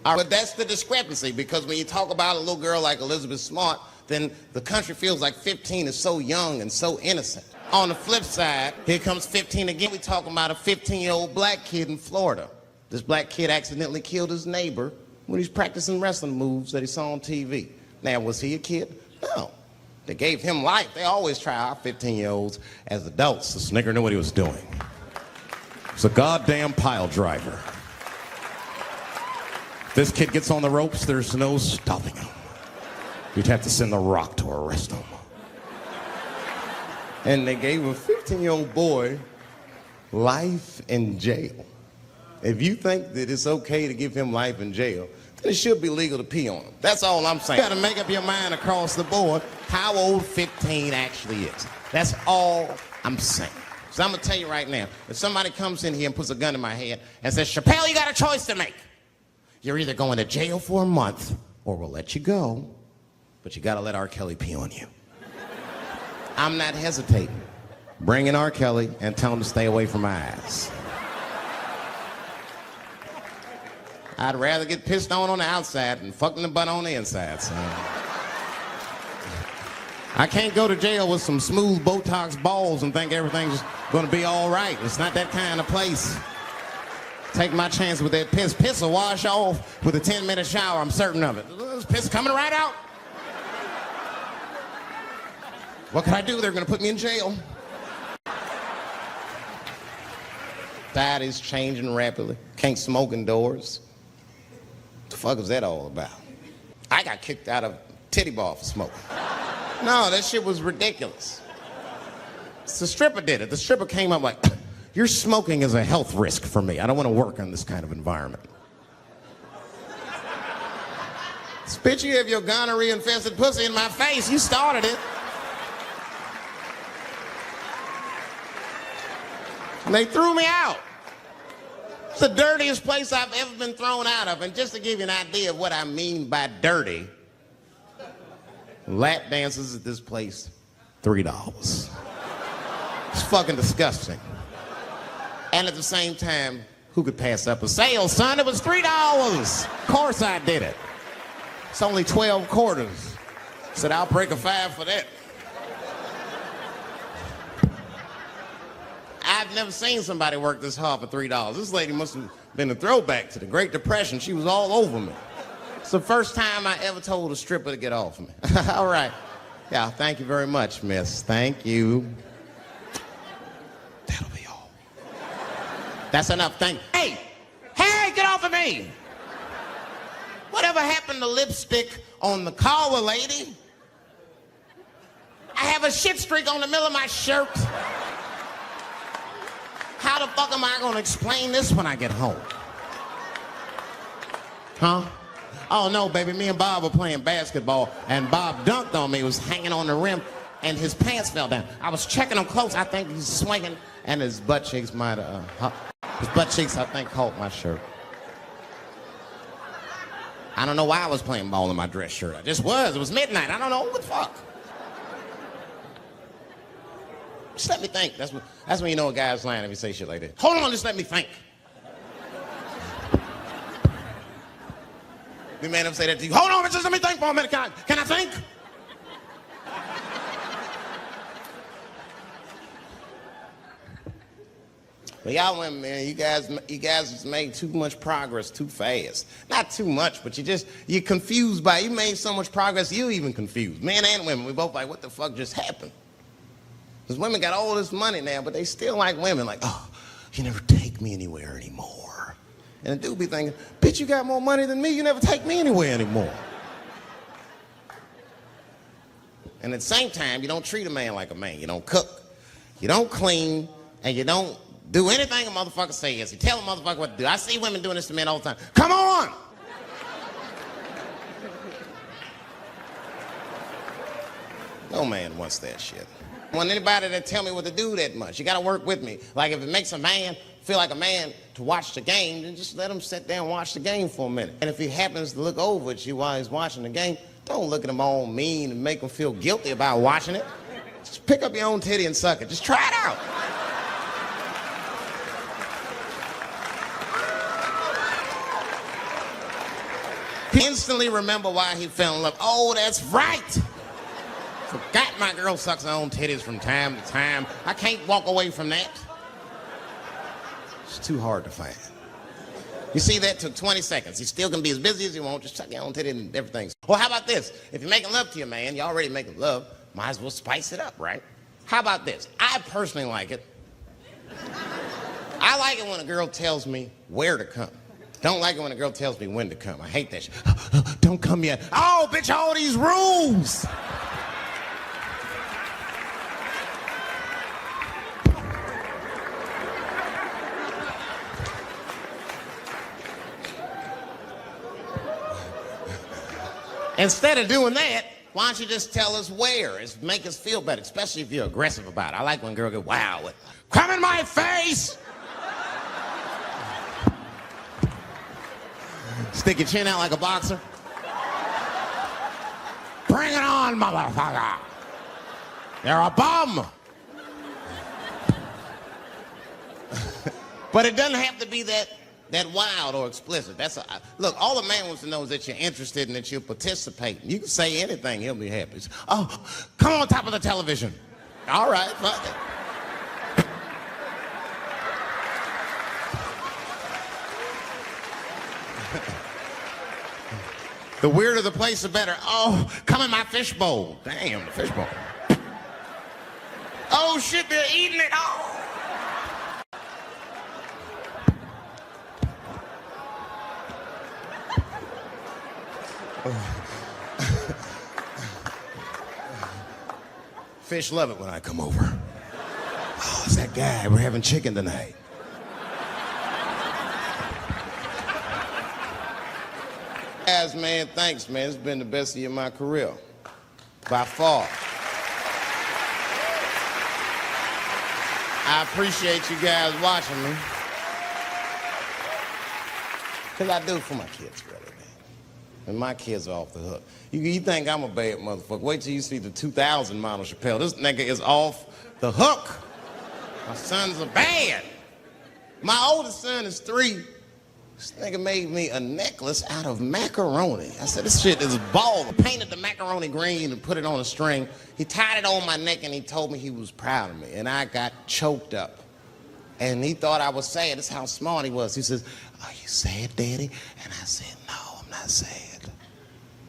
All right, but that's the discrepancy, because when you talk about a little girl like Elizabeth Smart, then the country feels like 15 is so young and so innocent. On the flip side, here comes 15 again. We talking about a 15-year-old black kid in Florida. This black kid accidentally killed his neighbor when he's practicing wrestling moves that he saw on TV. Now, was he a kid? No. They gave him life. They always try our 15-year-olds as adults. The snigger knew what he was doing. It's a goddamn pile driver. If this kid gets on the ropes, there's no stopping him. You'd have to send the Rock to arrest him. And they gave a 15-year-old boy life in jail. If you think that it's okay to give him life in jail, then it should be legal to pee on him. That's all I'm saying. You gotta make up your mind across the board how old 15 actually is. That's all I'm saying. So I'm gonna tell you right now, if somebody comes in here and puts a gun in my head and says, Chappelle, you got a choice to make. You're either going to jail for a month or we'll let you go, but you gotta let R. Kelly pee on you. I'm not hesitating. Bring in R. Kelly and tell him to stay away from my ass. I'd rather get pissed on the outside than fucking the butt on the inside, son. I can't go to jail with some smooth Botox balls and think everything's gonna be all right. It's not that kind of place. Take my chance with that piss. Piss will wash off with a 10-minute shower, I'm certain of it. This piss coming right out. What can I do? They're gonna put me in jail. Tide is changing rapidly. Can't smoke indoors. What the fuck is that all about? I got kicked out of titty bar for smoking. No, that shit was ridiculous. The stripper did it. The stripper came up like, your smoking is a health risk for me. I don't want to work in this kind of environment. Spit, you have your gonorrhea-infested pussy in my face. You started it. And they threw me out. It's the dirtiest place I've ever been thrown out of. And just to give you an idea of what I mean by dirty, lap dances at this place, $3. It's fucking disgusting. And at the same time, who could pass up a sale, son? It was $3. Of course I did it. It's only 12 quarters. Said, I'll break a 5 for that. I've never seen somebody work this hard for $3. This lady must have been a throwback to the Great Depression. She was all over me. It's the first time I ever told a stripper to get off me. All right. Yeah, thank you very much, miss. Thank you. That'll be all. That's enough. Hey, get off of me. Whatever happened to lipstick on the collar, lady? I have a shit streak on the middle of my shirt. How the fuck am I gonna explain this when I get home? Huh? Oh no, baby, me and Bob were playing basketball and Bob dunked on me, was hanging on the rim, and his pants fell down. I was checking him close, I think he's swinging, and his butt cheeks might have, I think, caught my shirt. I don't know why I was playing ball in my dress shirt. I just was, it was midnight, I don't know, what the fuck? Just let me think. That's when you know a guy's lying if he say shit like that. Hold on, just let me think. You man ever say that to you? Hold on, just let me think for a minute. Can I think? But y'all women, man, you guys just made too much progress too fast. Not too much, but you're confused by it. You made so much progress, you're even confused. Men and women, we both like, what the fuck just happened? Because women got all this money now, but they still like women. Like, oh, you never take me anywhere anymore. And the dude be thinking, bitch, you got more money than me. You never take me anywhere anymore. And at the same time, you don't treat a man like a man. You don't cook. You don't clean. And you don't do anything a motherfucker says. You tell a motherfucker what to do. I see women doing this to men all the time. Come on! No man wants that shit. I want anybody to tell me what to do that much. You gotta work with me. Like if it makes a man feel like a man to watch the game, then just let him sit there and watch the game for a minute. And if he happens to look over at you while he's watching the game, don't look at him all mean and make him feel guilty about watching it. Just pick up your own titty and suck it. Just try it out. He instantly remember why he fell in love. Oh, that's right. Forgot my girl sucks her own titties from time to time. I can't walk away from that. It's too hard to find. You see, that took 20 seconds. He still can be as busy as you want. Just suck your own titty and everything. Well, how about this? If you're making love to your man, you're already making love, might as well spice it up, right? How about this? I personally like it. I like it when a girl tells me where to come. Don't like it when a girl tells me when to come. I hate that shit. Don't come yet. Oh, bitch, all these rules. Instead of doing that, why don't you just tell us where? It's make us feel better, especially if you're aggressive about it. I like when girls go, wow, come in my face! Stick your chin out like a boxer. Bring it on, motherfucker! You're a bum! But it doesn't have to be that wild or explicit. Look, all a man wants to know is that you're interested and that you're participating. You can say anything, he'll be happy. Oh, come on top of the television. All right, fuck it. The weirder the place, the better. Oh, come in my fishbowl. Damn, the fishbowl. Oh, shit, they're eating it. Oh. Fish love it when I come over. Oh, it's that guy. We're having chicken tonight. Guys, man, thanks, man. It's been the best year of my career. By far. I appreciate you guys watching me. Because I do it for my kids, really, man. And my kids are off the hook. You think I'm a bad motherfucker. Wait till you see the 2000 model Chappelle. This nigga is off the hook. My sons are bad. My oldest son is 3. This nigga made me a necklace out of macaroni. I said, this shit is ball. I painted the macaroni green and put it on a string. He tied it on my neck and he told me he was proud of me. And I got choked up. And he thought I was sad. That's how smart he was. He says, are you sad, Daddy? And I said, no, I'm not sad.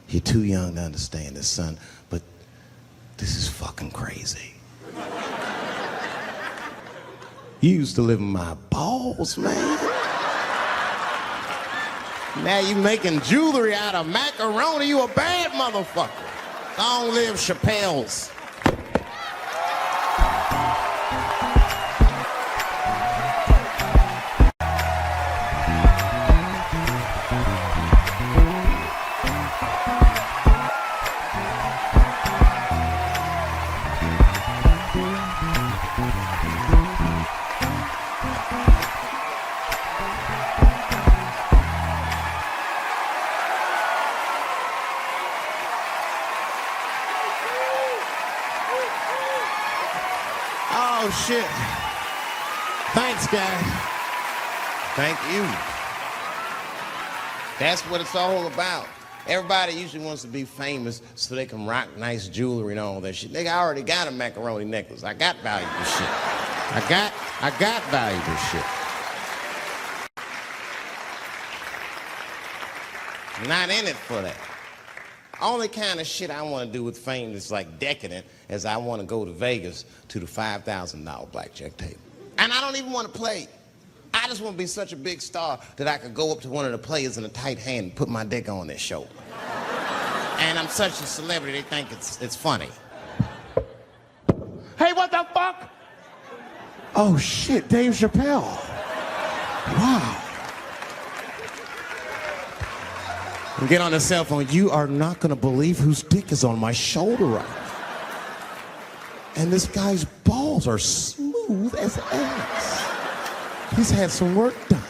You're too young to understand this, son, but this is fucking crazy. You used to live in my balls, man. Now you making jewelry out of macaroni. You a bad motherfucker. Long live Chappelle's. Oh, shit. Thanks, guys. Thank you. That's what it's all about. Everybody usually wants to be famous so they can rock nice jewelry and all that shit. Nigga, I already got a macaroni necklace. I got valuable shit. I got valuable shit. I'm not in it for that. Only kind of shit I want to do with fame that's like decadent is I want to go to Vegas to the $5,000 blackjack table. And I don't even want to play. I just want to be such a big star that I could go up to one of the players in a tight hand and put my dick on their shoulder. And I'm such a celebrity, they think it's funny. Hey, what the fuck? Oh, shit, Dave Chappelle. Wow. Get on the cell phone. You are not going to believe whose dick is on my shoulder right now. And this guy's balls are smooth as ass. He's had some work done.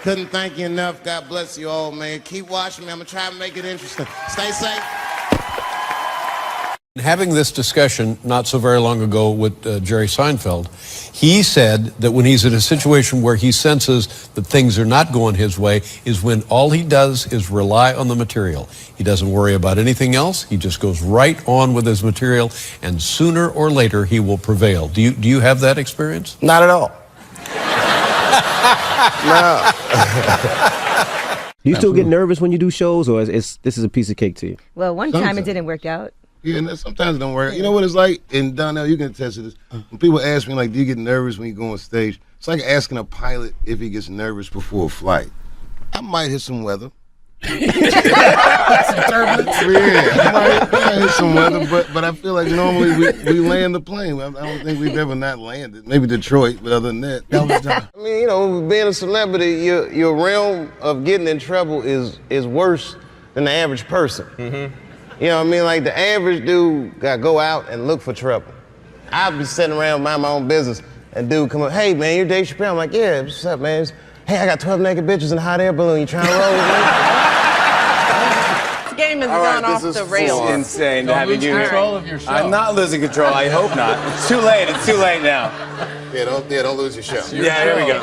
Couldn't thank you enough. God bless you all, man. Keep watching me. I'm going to try to make it interesting. Stay safe. Having this discussion not so very long ago with Jerry Seinfeld, he said that when he's in a situation where he senses that things are not going his way is when all he does is rely on the material. He doesn't worry about anything else. He just goes right on with his material, and sooner or later he will prevail. Do you have that experience? Not at all. No. Do you still get nervous when you do shows, or this is a piece of cake to you? Well, one time it didn't work out. Yeah, and sometimes it don't work. You know what it's like? And Donnell, you can attest to this. When people ask me, like, do you get nervous when you go on stage? It's like asking a pilot if he gets nervous before a flight. I might hit some weather. Turbulence. Yeah, I might hit some weather, but I feel like normally we land the plane. I don't think we've ever not landed. Maybe Detroit, but other than that was done. I mean, you know, being a celebrity, your realm of getting in trouble is worse than the average person. Mm-hmm. You know what I mean? Like, the average dude got to go out and look for trouble. I'd be sitting around mind my own business, and dude come up, hey, man, you're Dave Chappelle. I'm like, yeah, what's up, man? Hey, I got 12 naked bitches in a hot air balloon. You trying to roll with me? This game has gone off the rails. It's insane to have you here. Control of your show. I'm not losing control. I hope not. It's too late. It's too late now. Yeah, don't lose your show. Yeah, here we go.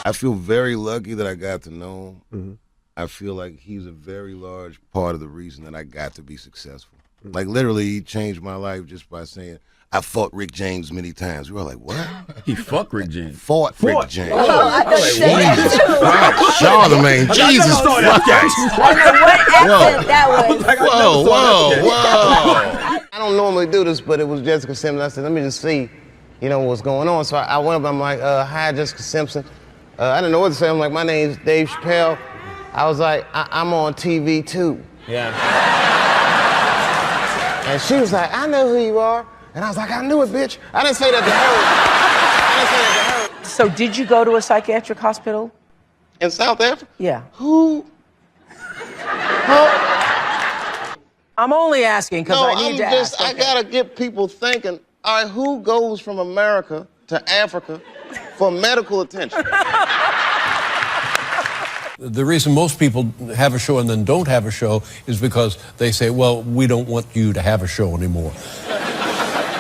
I feel very lucky that I got to know him. Mm-hmm. I feel like he's a very large part of the reason that I got to be successful. Mm-hmm. Like, literally, he changed my life just by saying, I fought Rick James many times. We were like, what? He fucked Rick James. Fought Rick James. Oh, I thought you said that too. Charlemagne, Jesus Christ. I don't know what accent that was. Whoa. I don't normally do this, but it was Jessica Simpson. I said, let me just see, you know, what's going on. So I went up, I'm like, hi, Jessica Simpson. I didn't know what to say. I'm like, my name's Dave Chappelle. I was like, I'm on TV too. Yeah. And she was like, I know who you are. And I was like, I knew it, bitch. I didn't say that to her. So did you go to a psychiatric hospital? In South Africa? Yeah. Who? I'm only asking because I need to ask. I gotta get people thinking, all right, who goes from America to Africa for medical attention? The reason most people have a show and then don't have a show is because they say, well, we don't want you to have a show anymore.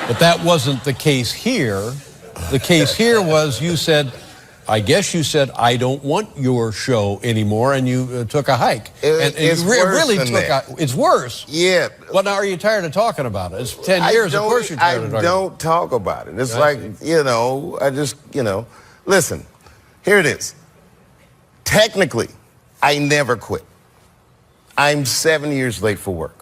But that wasn't the case here. The case here was you said, I don't want your show anymore, and you took a hike. It's worse than that. It's worse. Yeah. Well, now, are you tired of talking about it? It's 10 years, of course you're tired of talking about it. I don't talk about it. It's like, you know, I just, you know. Listen, here it is. Technically, I never quit. I'm 7 years late for work.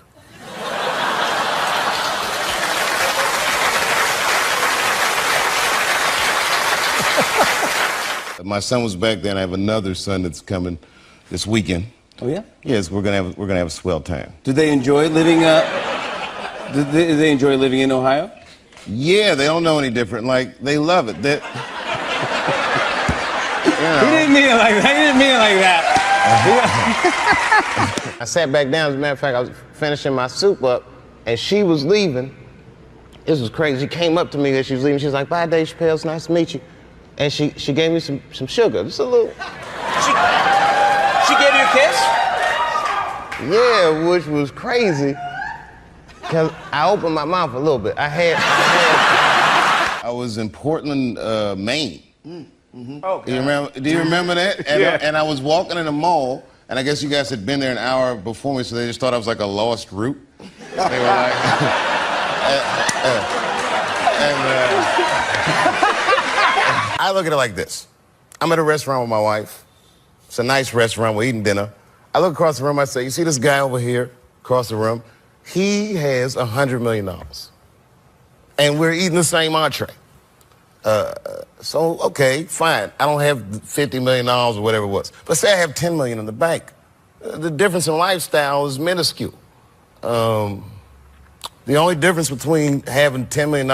My son was back then. I have another son that's coming this weekend. Oh yeah? Yes, we're gonna have a swell time. Do they enjoy living? Do they enjoy living in Ohio? Yeah, they don't know any different. Like, they love it. You know. He didn't mean it like that. He didn't mean it like that. I sat back down. As a matter of fact, I was finishing my soup up, and she was leaving. This was crazy. She came up to me as she was leaving. She was like, "Bye, Dave Chappelle. It's nice to meet you." And she gave me some sugar, just a little. She gave you a kiss? Yeah, which was crazy. Cause I opened my mouth a little bit. I was in Portland, Maine. Mm-hmm. Okay. Do you remember that? And, yeah. And I was walking in a mall, and I guess you guys had been there an hour before me, so they just thought I was like a lost route. They were like, I look at it like this. I'm at a restaurant with my wife. It's a nice restaurant. We're eating dinner. I look across the room. I say, you see this guy over here across the room? He has $100 million. And we're eating the same entree. So, okay, fine. I don't have $50 million or whatever it was. But say I have $10 million in the bank. The difference in lifestyle is minuscule. The only difference between having $10 million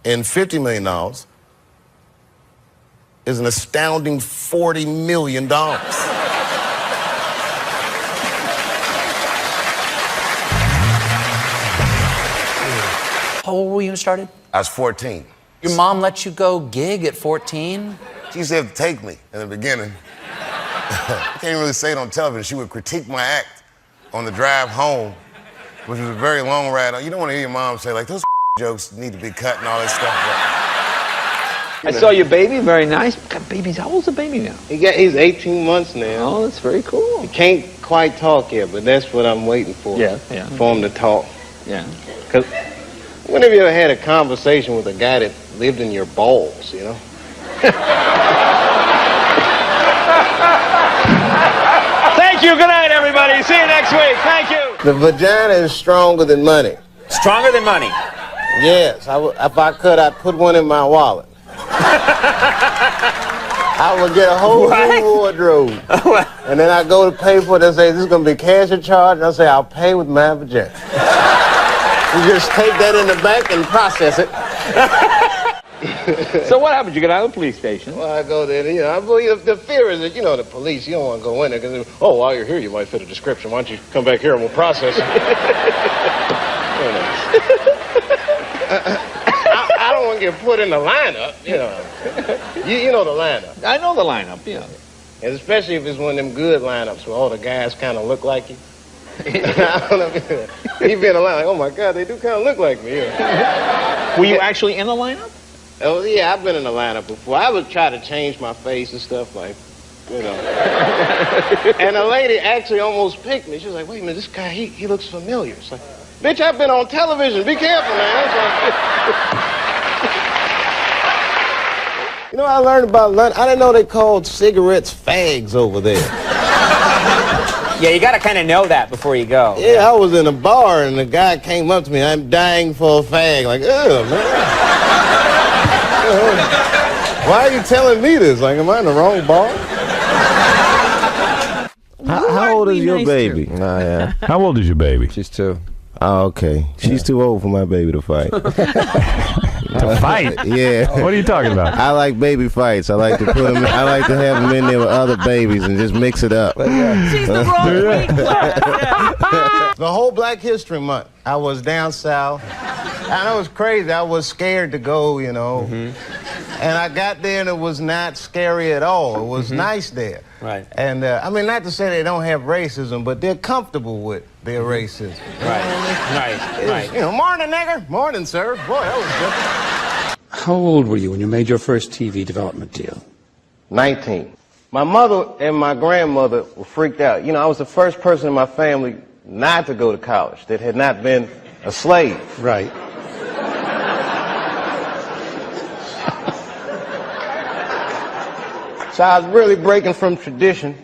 and $50 million is an astounding $40 million. How old were you when you started? I was 14. Your mom let you go gig at 14? She used to have to take me in the beginning. I can't really say it on television. She would critique my act on the drive home, which was a very long ride. You don't want to hear your mom say, like, those jokes need to be cut and all that stuff. I saw your baby, very nice. God, baby's, how old's the baby now? He's 18 months now. Oh, that's very cool. He can't quite talk yet, but that's what I'm waiting for. Yeah. For him to talk. Yeah. Because whenever you ever had a conversation with a guy that lived in your balls, you know? Thank you. Good night, everybody. See you next week. Thank you. The vagina is stronger than money. Stronger than money. Yes. If I could, I'd put one in my wallet. I would get a whole new wardrobe. And then I go to pay for it and say, this is going to be cash or charge. And I say, I'll pay with my vagina. You just take that in the bank and process it. So what happened? You get out of the police station? Well, I go there, you know, I believe the fear is that, you know, the police, you don't want to go in there because, oh, while you're here, you might fit a description. Why don't you come back here and we'll process it? I don't want to get put in the lineup, you know. You know the lineup. I know the lineup, yeah. And especially if it's one of them good lineups where all the guys kind of look like you. I don't know. You be in the line like, oh my God, they do kind of look like me. Yeah. Were you actually in the lineup? Oh yeah, I've been in the lineup before. I would try to change my face and stuff like, you know. And a lady actually almost picked me. She was like, wait a minute, this guy, he looks familiar. It's like, bitch, I've been on television. Be careful, man. You know, I learned about London. I didn't know they called cigarettes fags over there. Yeah, you got to kind of know that before you go. Yeah, I was in a bar and the guy came up to me. I'm dying for a fag. Like, ugh, man. Why are you telling me this? Like, am I in the wrong bar? How old is your baby? Nah, yeah. How old is your baby? She's 2. Oh, okay. She's too old for my baby to fight. To fight? Yeah. What are you talking about? I like baby fights. I like to put them. I like to have them in there with other babies and just mix it up. She's the wrong weight class. The whole Black History Month, I was down south. I know it was crazy. I was scared to go, you know. And I got there and it was not scary at all. It was nice there. Right. And I mean, not to say they don't have racism, but they're comfortable with their racism. Right. You know, morning, nigger. Morning, sir. Boy, that was good. How old were you when you made your first TV development deal? 19. My mother and my grandmother were freaked out. You know, I was the first person in my family not to go to college that had not been a slave. Right. So I was really breaking from tradition,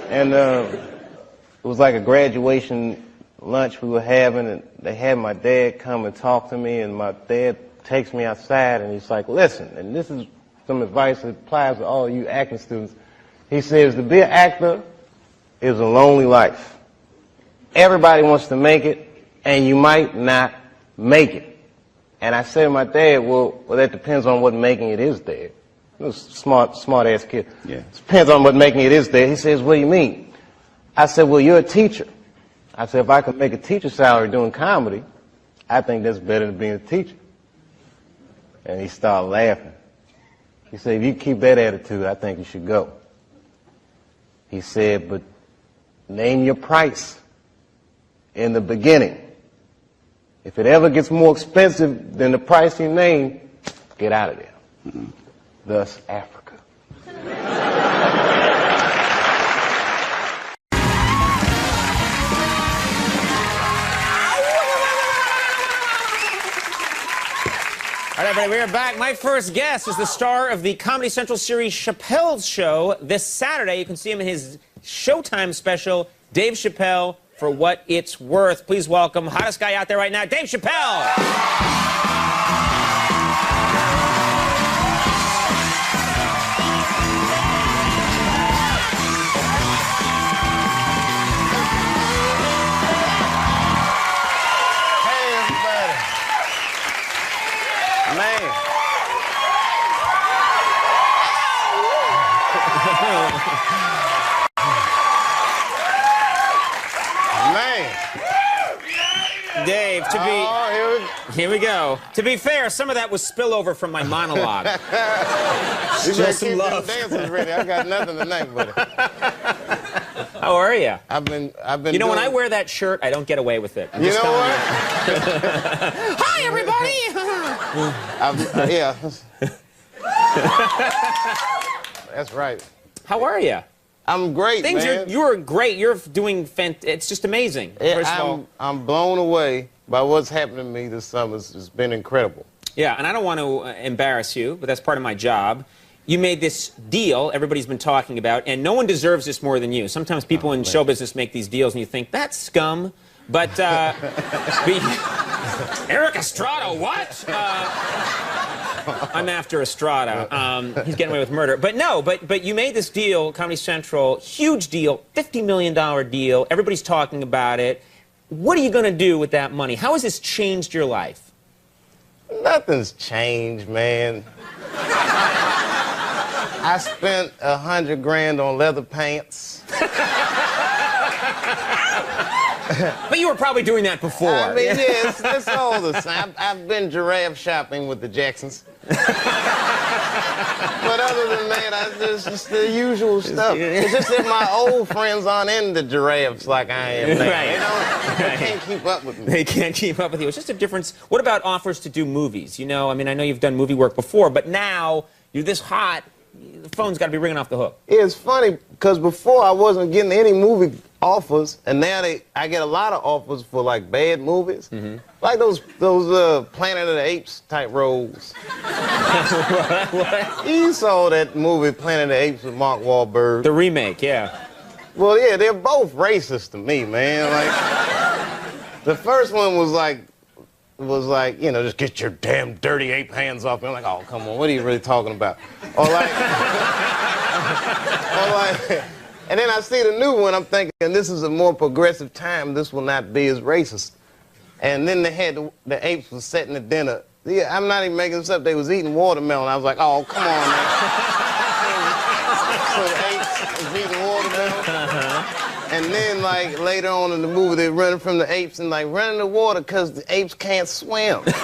and it was like a graduation lunch we were having, and they had my dad come and talk to me, and my dad takes me outside, and he's like, listen, and this is some advice that applies to all you acting students. He says, to be an actor is a lonely life. Everybody wants to make it, and you might not make it. And I said to my dad, well, that depends on what making it is, Dad. He was a smart-ass kid. Yeah. It depends on what making it is, Dad. He says, what do you mean? I said, well, you're a teacher. I said, if I could make a teacher salary doing comedy, I think that's better than being a teacher. And he started laughing. He said, if you keep that attitude, I think you should go. He said, but name your price in the beginning. If it ever gets more expensive than the price you name, get out of there. Thus, Africa. All right, everybody, we are back. My first guest is the star of the Comedy Central series Chappelle's Show. This Saturday, you can see him in his Showtime special, Dave Chappelle, For What It's Worth. Please welcome, hottest guy out there right now, Dave Chappelle. Man. Dave, to be... Oh, Here we go. To be fair, some of that was spillover from my monologue. You Show better some keep love. them dancers ready. I got nothing tonight, buddy. How are you? I've been. You know, when I wear that shirt, I don't get away with it. You know what? Hi, everybody. Yeah. That's right. How are you? I'm great, man. You're great. You're doing it's just amazing. First of all, I'm blown away by what's happened to me this summer. It's been incredible. yeah, and I don't want to embarrass you, but that's part of my job. You made this deal everybody's been talking about, and no one deserves this more than you. Sometimes people in show business make these deals, and you think, that's scum. But, Eric Estrada, what? I'm after Estrada. He's getting away with murder. But no, but you made this deal, Comedy Central, huge deal, $50 million deal. Everybody's talking about it. What are you going to do with that money? How has this changed your life? Nothing's changed, man. I spent $100 grand on leather pants. But you were probably doing that before. I mean, yeah, it's all the same. I've been giraffe shopping with the Jacksons. But other than that, it's just the usual stuff. It's just that my old friends aren't into giraffes like I am now. Right. They can't keep up with me. They can't keep up with you. It's just a difference. What about offers to do movies? You know, I mean, I know you've done movie work before, but now you're this hot, the phone's got to be ringing off the hook. It's funny, because before I wasn't getting any movie offers, and now I get a lot of offers for, like, bad movies. Mm-hmm. Like those Planet of the Apes type roles. What? You saw that movie, Planet of the Apes, with Mark Wahlberg. The remake, yeah. Well, yeah, they're both racist to me, man. Like, the first one was like, you know, just get your damn dirty ape hands off me. I'm like, oh, come on, what are you really talking about? Or like, and then I see the new one, I'm thinking, this is a more progressive time, this will not be as racist. And then they had the apes was setting the dinner. Yeah, I'm not even making this up, they was eating watermelon. I was like, oh, come on, man. So the apes was eating watermelon. And then, like, later on in the movie, they're running from the apes and, like, running the water because the apes can't swim. Which is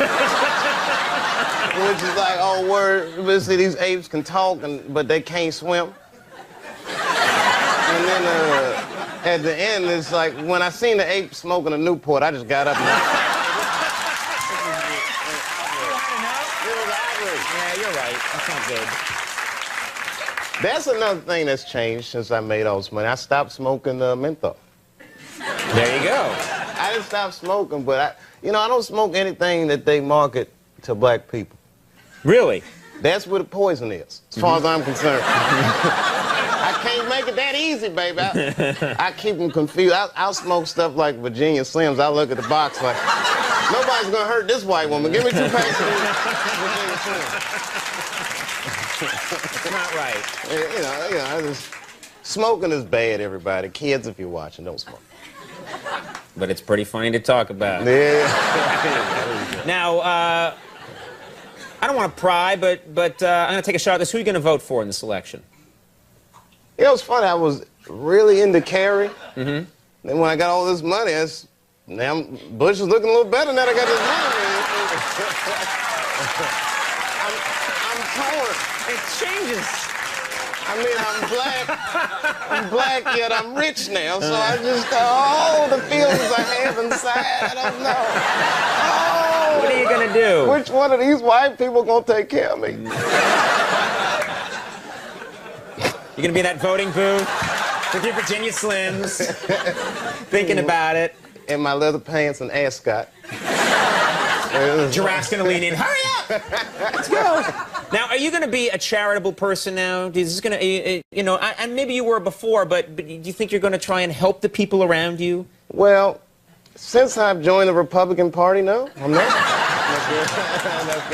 like, oh, word, obviously these apes can talk, but they can't swim. And then at the end, it's like, when I seen the ape smoking a Newport, I just got up and... Yeah, you're right. That's not good. That's another thing that's changed since I made all this money. I stopped smoking menthol. There you go. I didn't stop smoking, but I don't smoke anything that they market to black people. Really? That's where the poison is, as far as I'm concerned. I can't make it that easy, baby. I keep them confused. I'll smoke stuff like Virginia Slims. I look at the box like, nobody's gonna hurt this white woman. Give me 2 packs of Virginia Slims. Not right. Smoking is bad, everybody. Kids, if you're watching, don't smoke. But it's pretty funny to talk about. Yeah. Now, I don't want to pry, but I'm going to take a shot at this. Who are you going to vote for in this election? You know, it's funny. I was really into Kerry. Mm-hmm. Then when I got all this money, now Bush is looking a little better now that I got this money. I'm torn. It changes. I mean, I'm black, yet I'm rich now, so I just, all the feelings I have inside, I don't know. Oh, what are you going to do? Which one of these white people going to take care of me? You're going to be in that voting booth with your Virginia Slims, thinking about it. In my leather pants and ascot. Giraffe's going to lean in. Hurry up! Let's go. Now, are you going to be a charitable person now? Is this going to, and maybe you were before, but do you think you're going to try and help the people around you? Well, since I've joined the Republican Party, no, I'm not. That's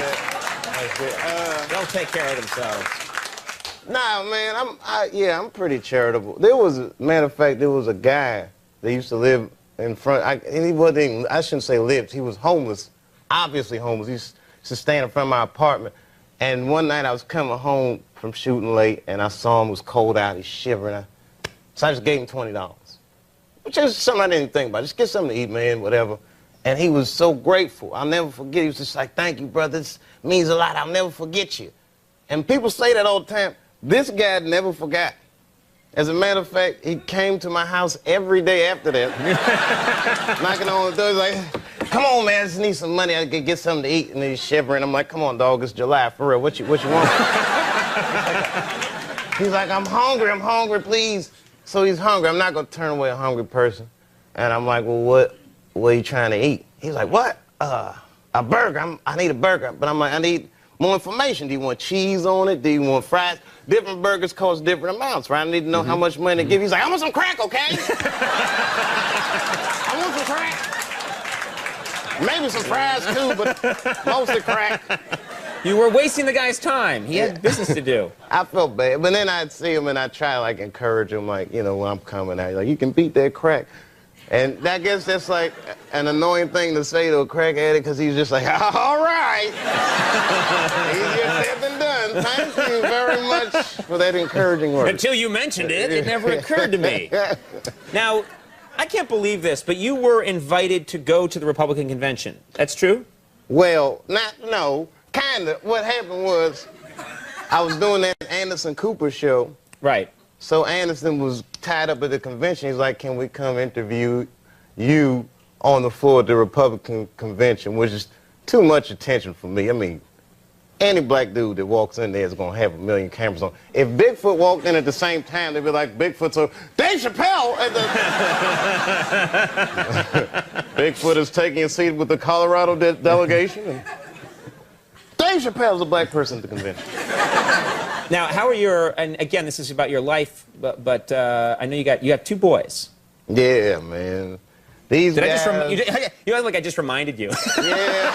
good. They'll take care of themselves. Nah, man, I'm pretty charitable. Matter of fact, there was a guy that used to live in front, and he wasn't even, I shouldn't say lived, he was homeless, obviously homeless. He used to stand in front of my apartment. And one night I was coming home from shooting late, and I saw him, it was cold out, he's shivering. So I just gave him $20, which is something I didn't think about. Just get something to eat, man, whatever. And he was so grateful. I'll never forget. He was just like, thank you, brother. This means a lot. I'll never forget you. And people say that all the time. This guy never forgot. As a matter of fact, he came to my house every day after that. Knocking on the door, he's like, come on, man, I just need some money. I could get something to eat. And he's shivering. I'm like, come on, dog, it's July, for real. What you want? He's like, I'm hungry, please. So he's hungry. I'm not going to turn away a hungry person. And I'm like, well, what are you trying to eat? He's like, what? A burger. I need a burger. But I'm like, I need more information. Do you want cheese on it? Do you want fries? Different burgers cost different amounts, right? I need to know how much money to give. He's like, I want some crack, okay? I want some crack. Maybe some fries too, but mostly crack. You were wasting the guy's time. He had business to do. I felt bad, but then I'd see him and I'd try to like encourage him, like, you know, when I'm coming out, like, you can beat that crack. And I guess that's like an annoying thing to say to a crack addict, because he's just like, all right. Easier said than done. Thank you very much for that encouraging word. Until you mentioned it, it never occurred to me. Now, I can't believe this, but you were invited to go to the Republican convention. That's true? Well, no, kind of. What happened was I was doing that Anderson Cooper show. Right. So Anderson was tied up at the convention. He's like, can we come interview you on the floor at the Republican convention, which is too much attention for me. I mean, any black dude that walks in there is going to have a million cameras on. If Bigfoot walked in at the same time, they'd be like, Bigfoot's a... Dave Chappelle! At the... Bigfoot is taking a seat with the Colorado delegation. And Dave Chappelle's a black person at the convention. Now, how are your... And again, this is about your life, but I know you got two boys. Yeah, man. These guys... You act like I just reminded you. Yeah.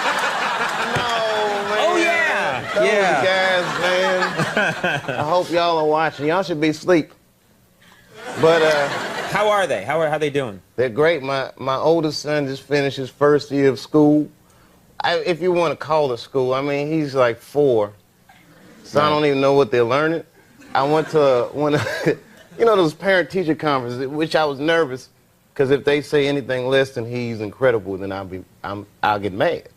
Oh, yeah. Those guys, man. I hope y'all are watching. Y'all should be asleep. But, how are they? How are they doing? They're great. My oldest son just finished his first year of school. If you want to call it school, I mean, he's like 4. So I don't even know what they're learning. I went to one of, you know, those parent-teacher conferences, which I was nervous, because if they say anything less than he's incredible, then I'll get mad.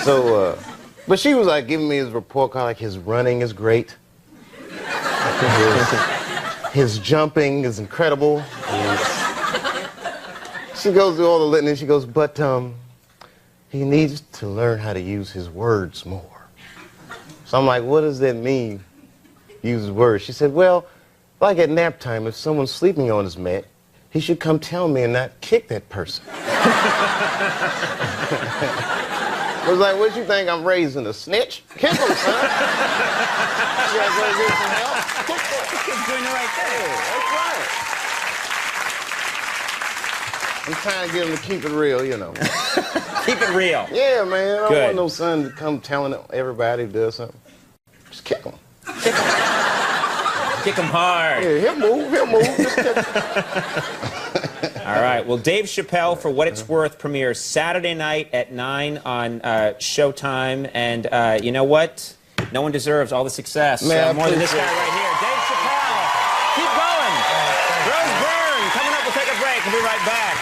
So, but she was like giving me his report card, like his running is great. His jumping is incredible. She goes through all the litany, she goes, but he needs to learn how to use his words more. So I'm like, what does that mean, use his words? She said, well, like at nap time, if someone's sleeping on his mat, he should come tell me and not kick that person. I was like, what you think I'm raising, a snitch? Kick him, son. You guys want to get some help? Kick him. He's doing the right thing. That's right. I'm trying to get him to keep it real, you know. Keep it real. Yeah, man. I don't Good. want no son to come telling everybody who does something. Just kick him. Kick him. Kick him hard. Yeah, he'll move. Just kick him. All right. Well, Dave Chappelle, For What It's Worth, premieres Saturday night at 9 on Showtime. And you know what? No one deserves all the success more than this guy right here. Dave Chappelle. Keep going. Rose Byrne. Coming up, we'll take a break. We'll be right back.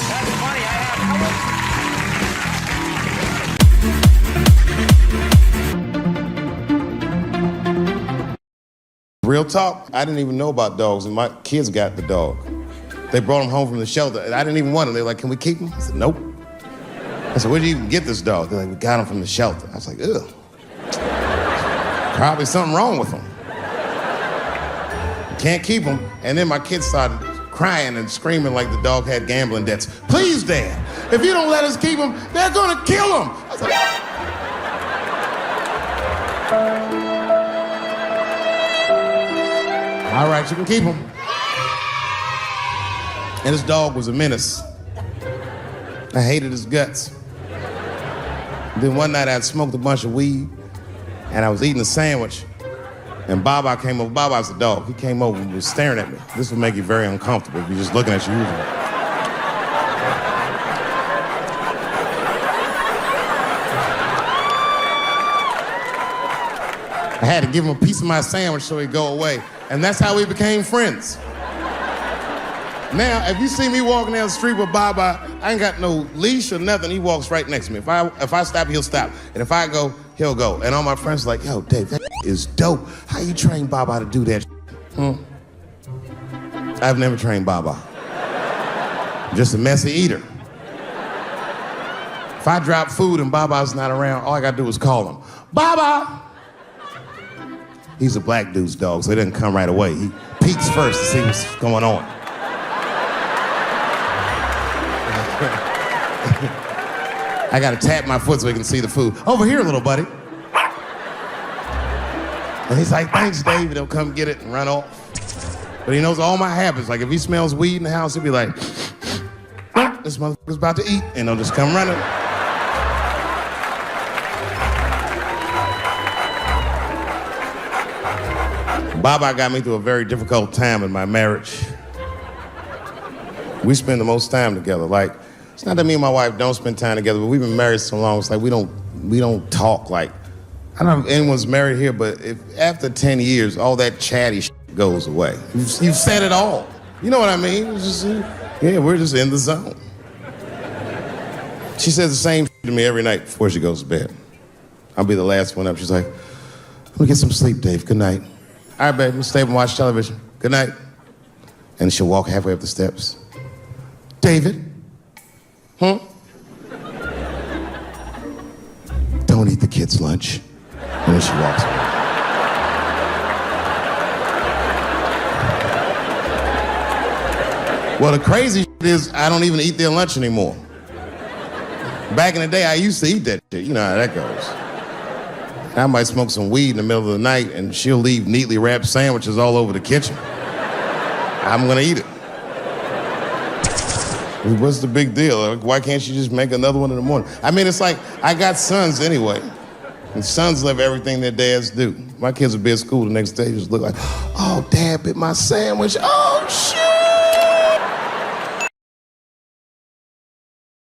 That's funny. Real talk, I didn't even know about dogs, and my kids got the dog. They brought him home from the shelter, and I didn't even want him. They were like, can we keep him? I said, nope. I said, where did you even get this dog? They're like, we got him from the shelter. I was like, ugh. Probably something wrong with him. Can't keep him. And then my kids started crying and screaming like the dog had gambling debts. Please, Dad, if you don't let us keep him, they're gonna kill him. I was like, all right, you can keep him. And this dog was a menace. I hated his guts. Then one night I'd smoked a bunch of weed and I was eating a sandwich and Baba came over. Baba's the dog. He came over and was staring at me. This would make you very uncomfortable if you're just looking at you usually. I had to give him a piece of my sandwich so he'd go away. And that's how we became friends. Now, if you see me walking down the street with Baba, I ain't got no leash or nothing. He walks right next to me. If I stop, he'll stop. And if I go, he'll go. And all my friends are like, yo, Dave, that is dope. How you train Baba to do that? I've never trained Baba. I'm just a messy eater. If I drop food and Baba's not around, all I gotta do is call him. Baba! He's a black dude's dog, so he doesn't come right away. He peeks first to see what's going on. I gotta tap my foot so he can see the food. Over here, little buddy. And he's like, thanks, Dave. He'll come get it and run off. But he knows all my habits. Like if he smells weed in the house, he'll be like, this motherfucker's about to eat. And he'll just come running. Baba got me through a very difficult time in my marriage. We spend the most time together. Like, it's not that me and my wife don't spend time together, but we've been married so long, it's like we don't talk like, I don't know if anyone's married here, but if after 10 years, all that chatty shit goes away. You've said it all. You know what I mean? It's just, yeah, we're just in the zone. She says the same shit to me every night before she goes to bed. I'll be the last one up. She's like, I'm gonna get some sleep, Dave. Good night. All right, babe, let's stay up and watch television. Good night. And she'll walk halfway up the steps. David? Don't eat the kids' lunch. And then she walks away. Well, the crazy shit is I don't even eat their lunch anymore. Back in the day, I used to eat that shit. You know how that goes. I might smoke some weed in the middle of the night and she'll leave neatly wrapped sandwiches all over the kitchen. I'm gonna eat it. What's the big deal? Why can't she just make another one in the morning? I mean, it's like, I got sons anyway. And sons love everything their dads do. My kids would be at school the next day, just look like, oh, Dad bit my sandwich. Oh, shit!